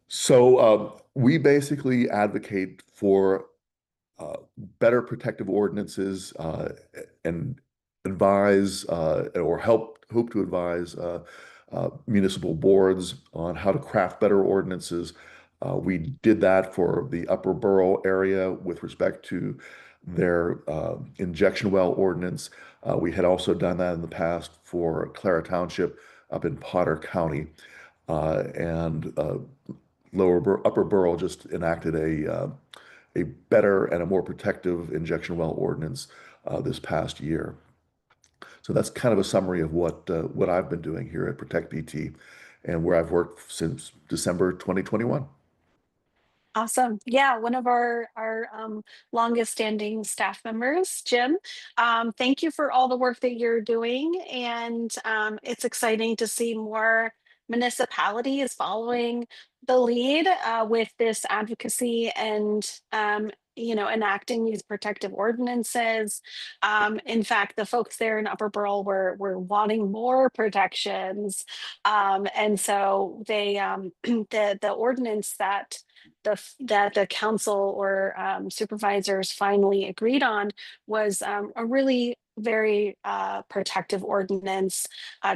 H: So we basically advocate for better protective ordinances and advise or hope to advise municipal boards on how to craft better ordinances. We did that for the Upper Borough area with respect to their injection well ordinance. We had also done that in the past for Clara Township up in Potter County. And Upper Borough just enacted a better and a more protective injection well ordinance this past year. So that's kind of a summary of what I've been doing here at Protect PT and where I've worked since December 2021.
A: Awesome. Yeah, one of our longest standing staff members, Jim. Thank you for all the work that you're doing, and it's exciting to see more municipalities following the lead with this advocacy and enacting these protective ordinances. In fact, the folks there in Upper Borough were wanting more protections, and so they the ordinance that the council or supervisors finally agreed on was a really very protective ordinance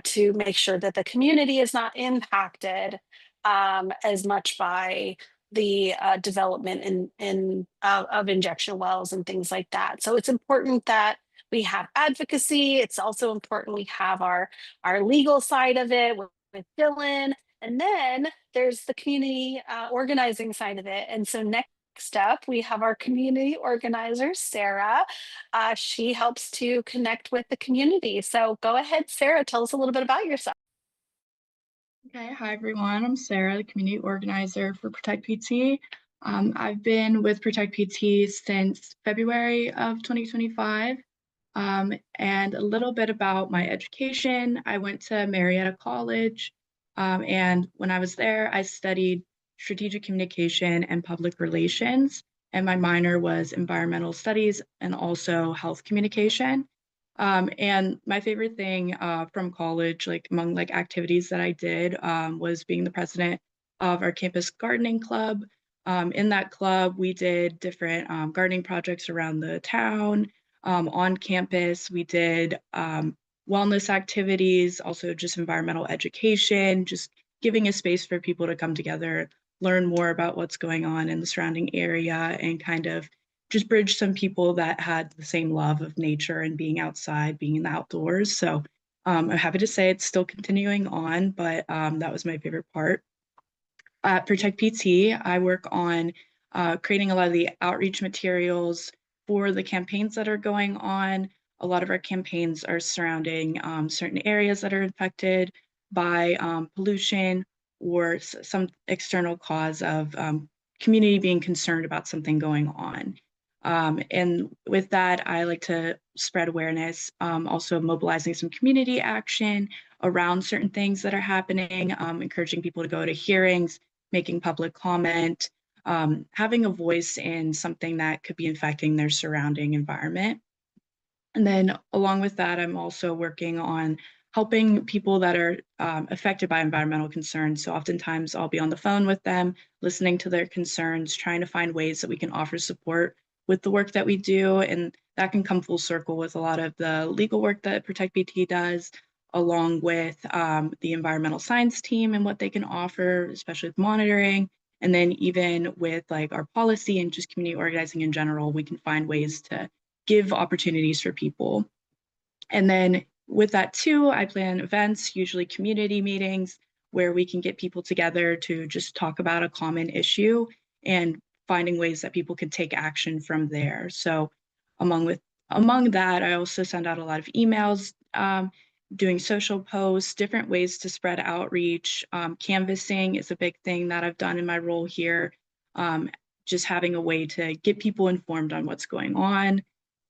A: to make sure that the community is not impacted as much by the development of injection wells and things like that. So it's important that we have advocacy. It's also important we have our legal side of it with Dylan. And then there's the community organizing side of it. And so next up, we have our community organizer, Sarah. She helps to connect with the community. So go ahead, Sarah, tell us a little bit about yourself.
I: Okay, hi everyone. I'm Sarah, the community organizer for Protect PT. I've been with Protect PT since February of 2025. And a little bit about my education. I went to Marietta College. And when I was there, I studied strategic communication and public relations. And my minor was environmental studies and also health communication. And my favorite thing from college, like among activities that I did, was being the president of our campus gardening club. In that club, we did different gardening projects around the town. On campus, we did wellness activities, also just environmental education, just giving a space for people to come together, learn more about what's going on in the surrounding area, and kind of just bridge some people that had the same love of nature and being outside, being in the outdoors. So I'm happy to say it's still continuing on, but that was my favorite part. At Protect PT, I work on creating a lot of the outreach materials for the campaigns that are going on. A lot of our campaigns are surrounding certain areas that are infected by pollution or some external cause of community being concerned about something going on. And with that, I like to spread awareness, also mobilizing some community action around certain things that are happening, encouraging people to go to hearings, making public comment, having a voice in something that could be affecting their surrounding environment. And then along with that, I'm also working on helping people that are affected by environmental concerns. So oftentimes I'll be on the phone with them, listening to their concerns, trying to find ways that we can offer support with the work that we do. And that can come full circle with a lot of the legal work that ProtectPT does, along with the environmental science team and what they can offer, especially with monitoring. And then even with like our policy and just community organizing in general, we can find ways to give opportunities for people. And then with that too, I plan events, usually community meetings, where we can get people together to just talk about a common issue and finding ways that people can take action from there. So among that, I also send out a lot of emails, doing social posts, different ways to spread outreach. Canvassing is a big thing that I've done in my role here. Just having a way to get people informed on what's going on.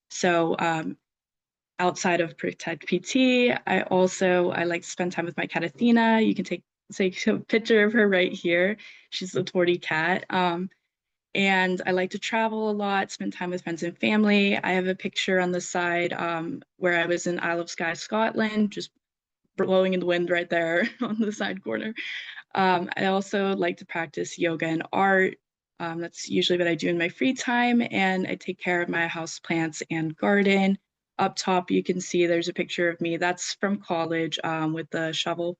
I: So outside of ProtectPT, I like to spend time with my cat Athena. You can take a picture of her right here. She's a tortie cat. And I like to travel a lot, spend time with friends and family. I have a picture on the side where I was in Isle of Skye, Scotland, just blowing in the wind right there on the side corner. I also like to practice yoga and art. That's usually what I do in my free time, and I take care of my house plants and garden. Up top, you can see there's a picture of me. That's from college with the shovel.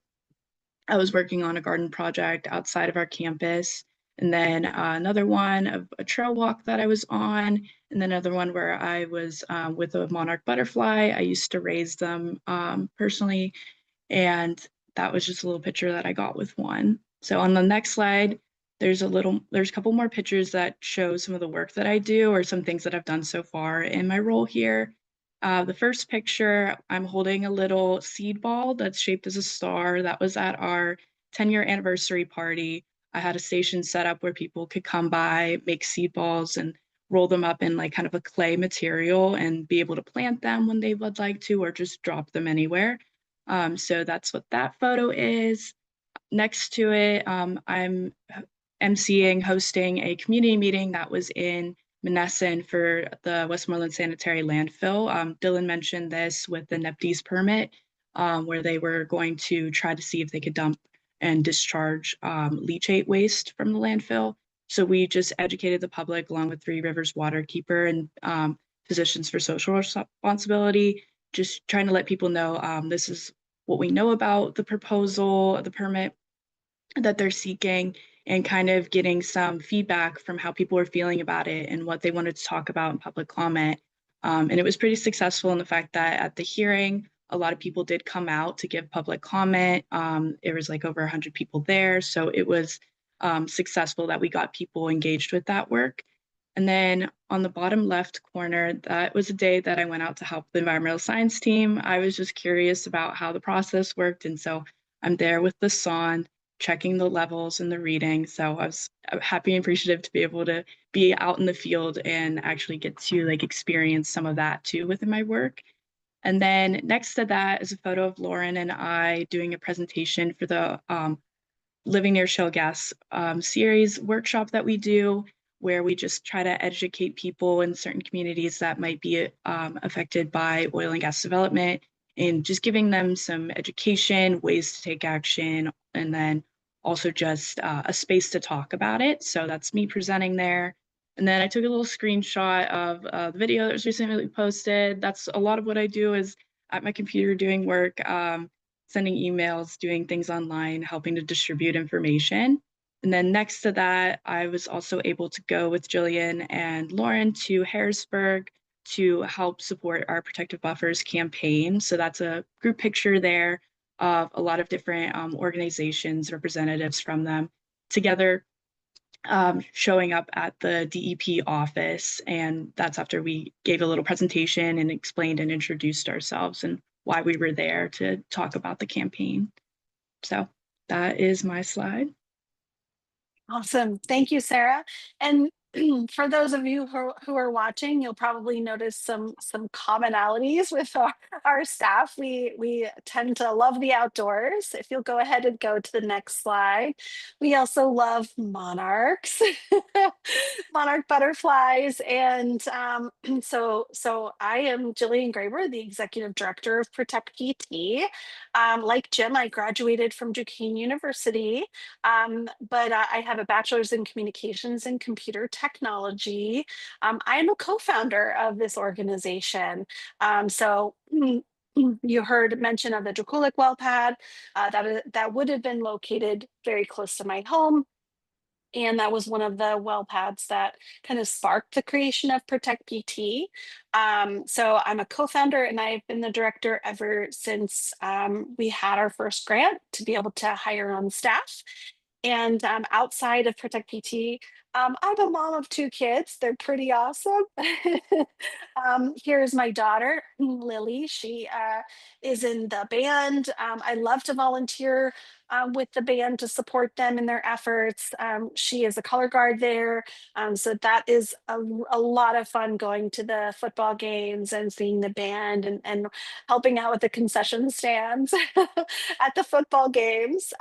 I: I was working on a garden project outside of our campus. And then another one of a trail walk that I was on, and then another one where I was with a monarch butterfly. I used to raise them personally, and that was just a little picture that I got with one. So on the next slide, there's a couple more pictures that show some of the work that I do or some things that I've done so far in my role here. The first picture, I'm holding a little seed ball that's shaped as a star. That was at our 10-year anniversary party. I had a station set up where people could come by, make seed balls and roll them up in like kind of a clay material and be able to plant them when they would like to, or just drop them anywhere. So that's what that photo is. Next to it, I'm hosting a community meeting that was in Monessen for the Westmoreland Sanitary Landfill. Dylan mentioned this with the NEPD's permit, where they were going to try to see if they could dump and discharge leachate waste from the landfill. So we just educated the public along with Three Rivers Waterkeeper and Physicians for Social Responsibility, just trying to let people know this is what we know about the proposal, the permit that they're seeking, and kind of getting some feedback from how people were feeling about it and what they wanted to talk about in public comment. And it was pretty successful in the fact that at the hearing, a lot of people did come out to give public comment. There was like over 100 people there. So it was successful that we got people engaged with that work. And then on the bottom left corner, that was a day that I went out to help the environmental science team. I was just curious about how the process worked. And so I'm there with the sonde, checking the levels and the reading. So I was happy and appreciative to be able to be out in the field and actually get to like experience some of that too within my work. And then next to that is a photo of Lauren and I doing a presentation for the Living Near Shale Gas series workshop that we do, where we just try to educate people in certain communities that might be affected by oil and gas development, and just giving them some education, ways to take action, and then also just a space to talk about it. So that's me presenting there. And then I took a little screenshot of the video that was recently posted. That's a lot of what I do is at my computer doing work, sending emails, doing things online, helping to distribute information. And then next to that, I was also able to go with Jillian and Lauren to Harrisburg to help support our Protective Buffers campaign. So that's a group picture there of a lot of different organizations, representatives from them together, showing up at the DEP office. And that's after we gave a little presentation and explained and introduced ourselves and why we were there to talk about the campaign. So that is my slide.
A: Awesome. Thank you, Sarah. And for those of you who are watching, you'll probably notice some commonalities with our staff. We tend to love the outdoors. If you'll go ahead and go to the next slide, we also love monarchs, monarch butterflies, and so I am Jillian Graber, the executive director of Protect PT. Like Jim, I graduated from Duquesne University, but I have a bachelor's in communications and computer technology. I am a co-founder of this organization. You heard mention of the Draculic well pad. That would have been located very close to my home. And that was one of the well pads that kind of sparked the creation of Protect PT. So I'm a co-founder and I've been the director ever since we had our first grant to be able to hire on staff. And outside of Protect PT, I'm a mom of two kids. They're pretty awesome. Here's my daughter, Lily. She is in the band. I love to volunteer with the band to support them in their efforts. She is a color guard there. So that is a lot of fun going to the football games and seeing the band and helping out with the concession stands at the football games.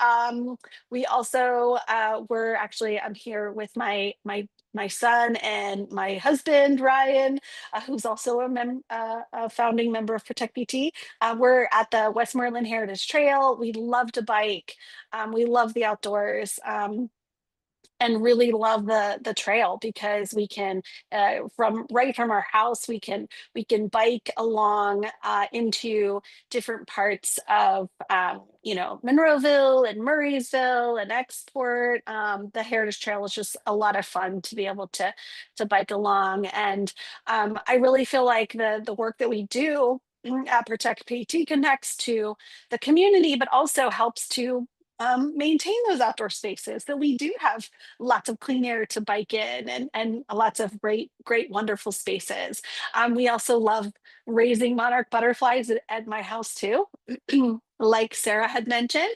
A: We also I'm here with my son and my husband Ryan, who's also a founding member of Protect PT. We're at the Westmoreland Heritage Trail. We love to bike. We love the outdoors. And really love the trail because we can from our house we can bike along into different parts of Monroeville and Murraysville and Export. The Heritage Trail is just a lot of fun to be able to bike along, and I really feel like the work that we do at Protect PT connects to the community, but also helps to maintain those outdoor spaces, that we do have lots of clean air to bike in, and lots of great, wonderful spaces. We also love raising monarch butterflies at my house too. Like Sarah had mentioned,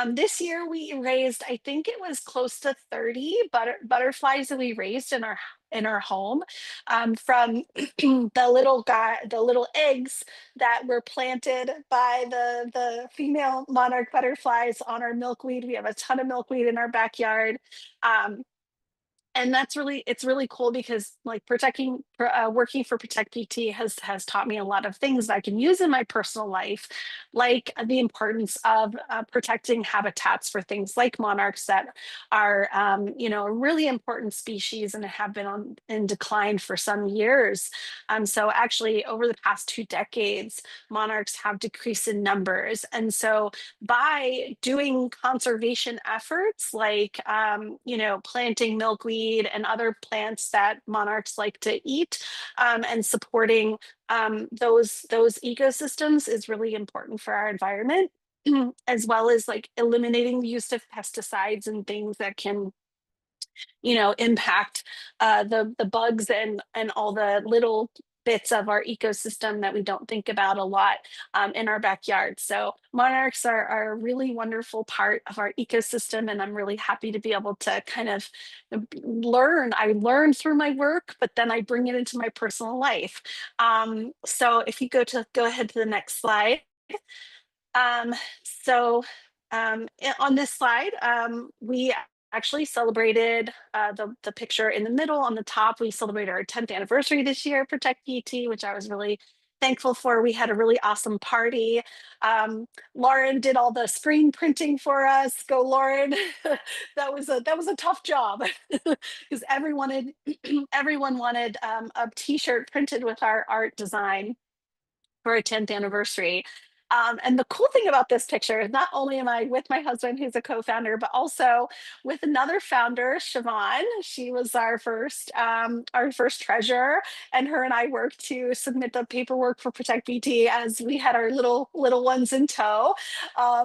A: this year we raised, I think it was close to 30 butterflies that we raised in our home, from the little eggs that were planted by the female monarch butterflies on our milkweed. We have a ton of milkweed in our backyard. Um, and it's really cool because like working for Protect PT has taught me a lot of things that I can use in my personal life, like the importance of protecting habitats for things like monarchs that are a really important species and have been in decline for some years. So actually over the past 2 decades, monarchs have decreased in numbers, and so by doing conservation efforts like planting milkweed and other plants that monarchs like to eat, and supporting those ecosystems is really important for our environment, as well as like eliminating the use of pesticides and things that can impact the bugs and all the little bits of our ecosystem that we don't think about a lot in our backyard. So monarchs are a really wonderful part of our ecosystem, and I'm really happy to be able to kind of learn. I learn through my work, but then I bring it into my personal life. So if you go ahead to the next slide. Um, so on this slide, we actually celebrated the picture in the middle on the top. We celebrated our 10th anniversary this year, Protect PT, which I was really thankful for. We had a really awesome party. Lauren did all the screen printing for us. Go, Lauren. That was a tough job because everyone wanted a t-shirt printed with our art design for a 10th anniversary. And the cool thing about this picture is not only am I with my husband, who's a co-founder, but also with another founder, Siobhan. She was our first treasurer, and her and I worked to submit the paperwork for Protect BT as we had our little ones in tow.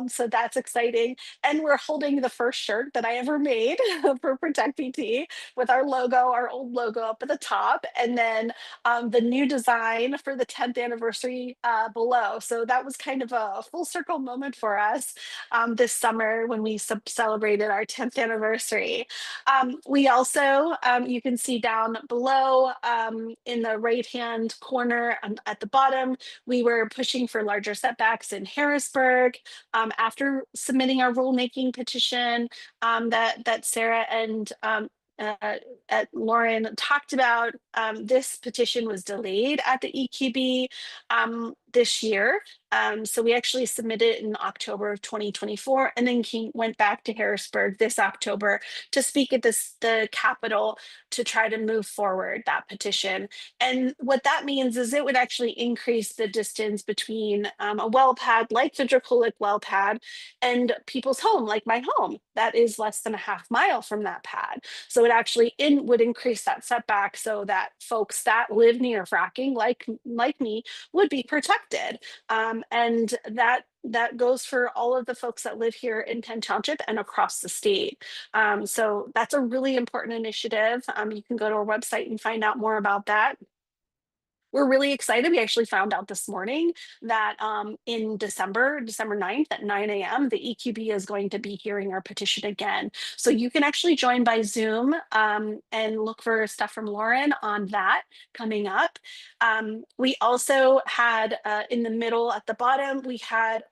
A: So that's exciting. And we're holding the first shirt that I ever made for Protect BT with our logo, our old logo up at the top, and then the new design for the 10th anniversary below. So that was kind kind of a full circle moment for us this summer when we celebrated our 10th anniversary. We also, you can see down below in the right-hand corner at the bottom, we were pushing for larger setbacks in Harrisburg after submitting our rulemaking petition that Sarah and uh, Lauren talked about. This petition was delayed at the EQB this year. So we actually submitted it in October of 2024 and then went back to Harrisburg this October to speak at the Capitol to try to move forward that petition. And what that means is it would actually increase the distance between a well pad like the Dracolic well pad and people's home, like my home, that is less than a half mile from that pad. So it actually would increase that setback so that folks that live near fracking, like me, would be protected. And that goes for all of the folks that live here in Penn Township and across the state. So that's a really important initiative. You can go to our website and find out more about that. We're really excited. We actually found out this morning that in December 9th at 9 a.m., the EQB is going to be hearing our petition again. So you can actually join by Zoom and look for stuff from Lauren on that coming up. We also had in the middle at the bottom, we had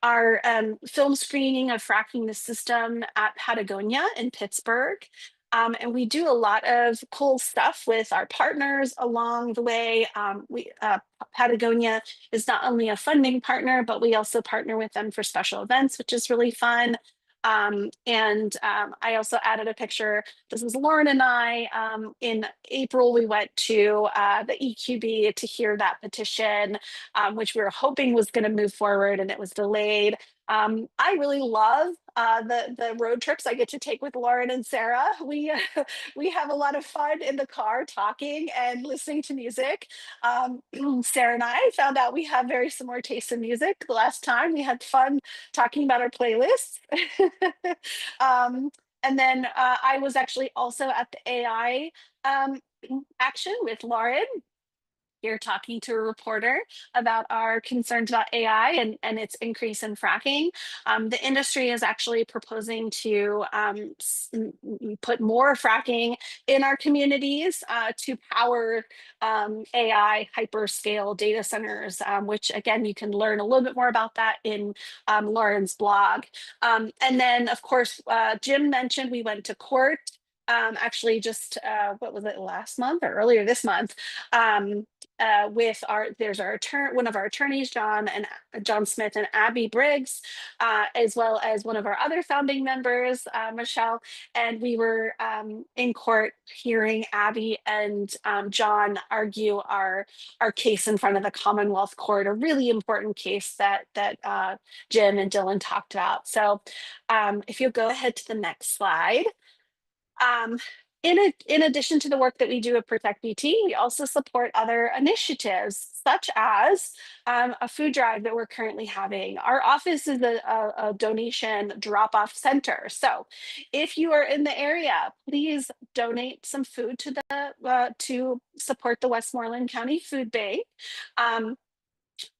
A: our film screening of Fracking the System at Patagonia in Pittsburgh. And we do a lot of cool stuff with our partners along the way. Patagonia is not only a funding partner, but we also partner with them for special events, which is really fun. I also added a picture. This is Lauren and I. In April, we went to the EQB to hear that petition, which we were hoping was going to move forward, and it was delayed. I really love the road trips I get to take with Lauren and Sarah. We have a lot of fun in the car talking and listening to music. Sarah and I found out we have very similar tastes in music. The last time we had fun talking about our playlists. And then I was actually also at the AI action with Lauren. You're talking to a reporter about our concerns about AI and its increase in fracking. The industry is actually proposing to put more fracking in our communities to power AI hyperscale data centers, which again, you can learn a little bit more about that in Lauren's blog. And then of course, Jim mentioned we went to court actually just what was it, last month or earlier this month, with one of our attorneys, John Smith and Abby Briggs, as well as one of our other founding members, Michelle. And we were in court hearing Abby and John argue our case in front of the Commonwealth Court, a really important case that Jim and Dylan talked about. So if you'll go ahead to the next slide. In addition to the work that we do at ProtectPT, we also support other initiatives, such as a food drive that we're currently having. Our office is a donation drop-off center. So if you are in the area, please donate some food to to support the Westmoreland County Food Bank.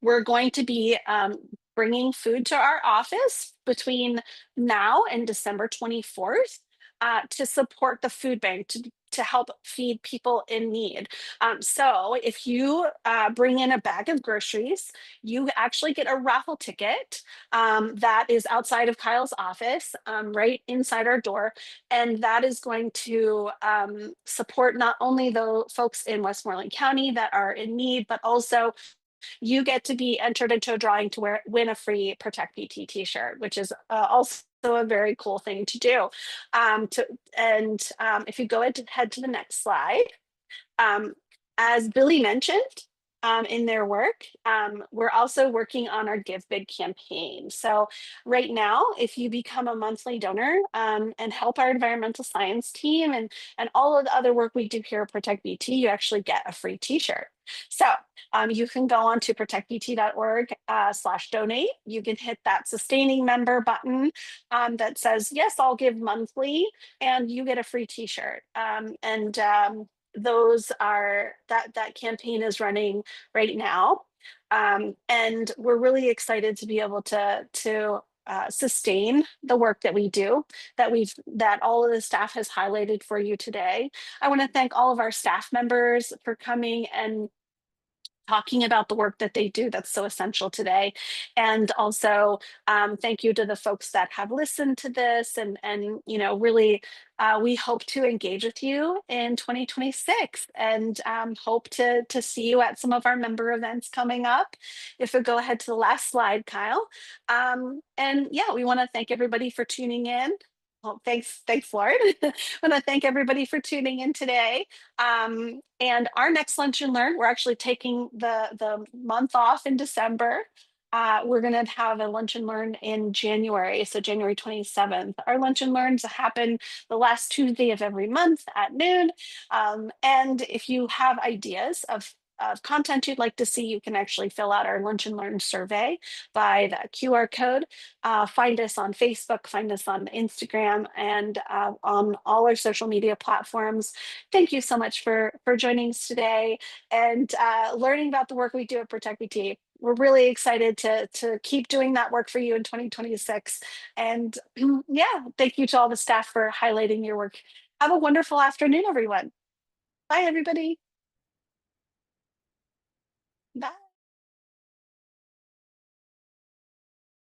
A: We're going to be bringing food to our office between now and December 24th. To support the food bank to help feed people in need. So if you bring in a bag of groceries, you actually get a raffle ticket that is outside of Kyle's office, right inside our door. And that is going to support not only the folks in Westmoreland County that are in need, but also you get to be entered into a drawing to win a free ProtectPT t-shirt, which is also a very cool thing to do. If you go ahead to the next slide, as Billy mentioned in their work, we're also working on our Give Big campaign. So right now, if you become a monthly donor and help our environmental science team and all of the other work we do here at ProtectPT, you actually get a free t-shirt. So you can go on to protectpt.org/donate. You can hit that sustaining member button that says, yes, I'll give monthly, and you get a free t-shirt. Those are that campaign is running right now. And we're really excited to be able to sustain the work that we do, that all of the staff has highlighted for you today. I want to thank all of our staff members for coming and talking about the work that they do that's so essential today. And also thank you to the folks that have listened to this, and really we hope to engage with you in 2026, and hope to see you at some of our member events coming up. If we go ahead to the last slide, Kyle. And yeah, we want to thank everybody for tuning in. Well, thanks, Lauren. I want to thank everybody for tuning in today. And our next Lunch and Learn, we're actually taking the month off in December. We're going to have a Lunch and Learn in January, so January 27th. Our Lunch and Learns happen the last Tuesday of every month at noon. And if you have ideas of content you'd like to see, you can actually fill out our Lunch and Learn survey by the QR code. Find us on Facebook, find us on Instagram, and on all our social media platforms. Thank you so much for joining us today and learning about the work we do at ProtectPT. We're really excited to keep doing that work for you in 2026. And yeah, thank you to all the staff for highlighting your work. Have a wonderful afternoon, everyone. Bye, everybody.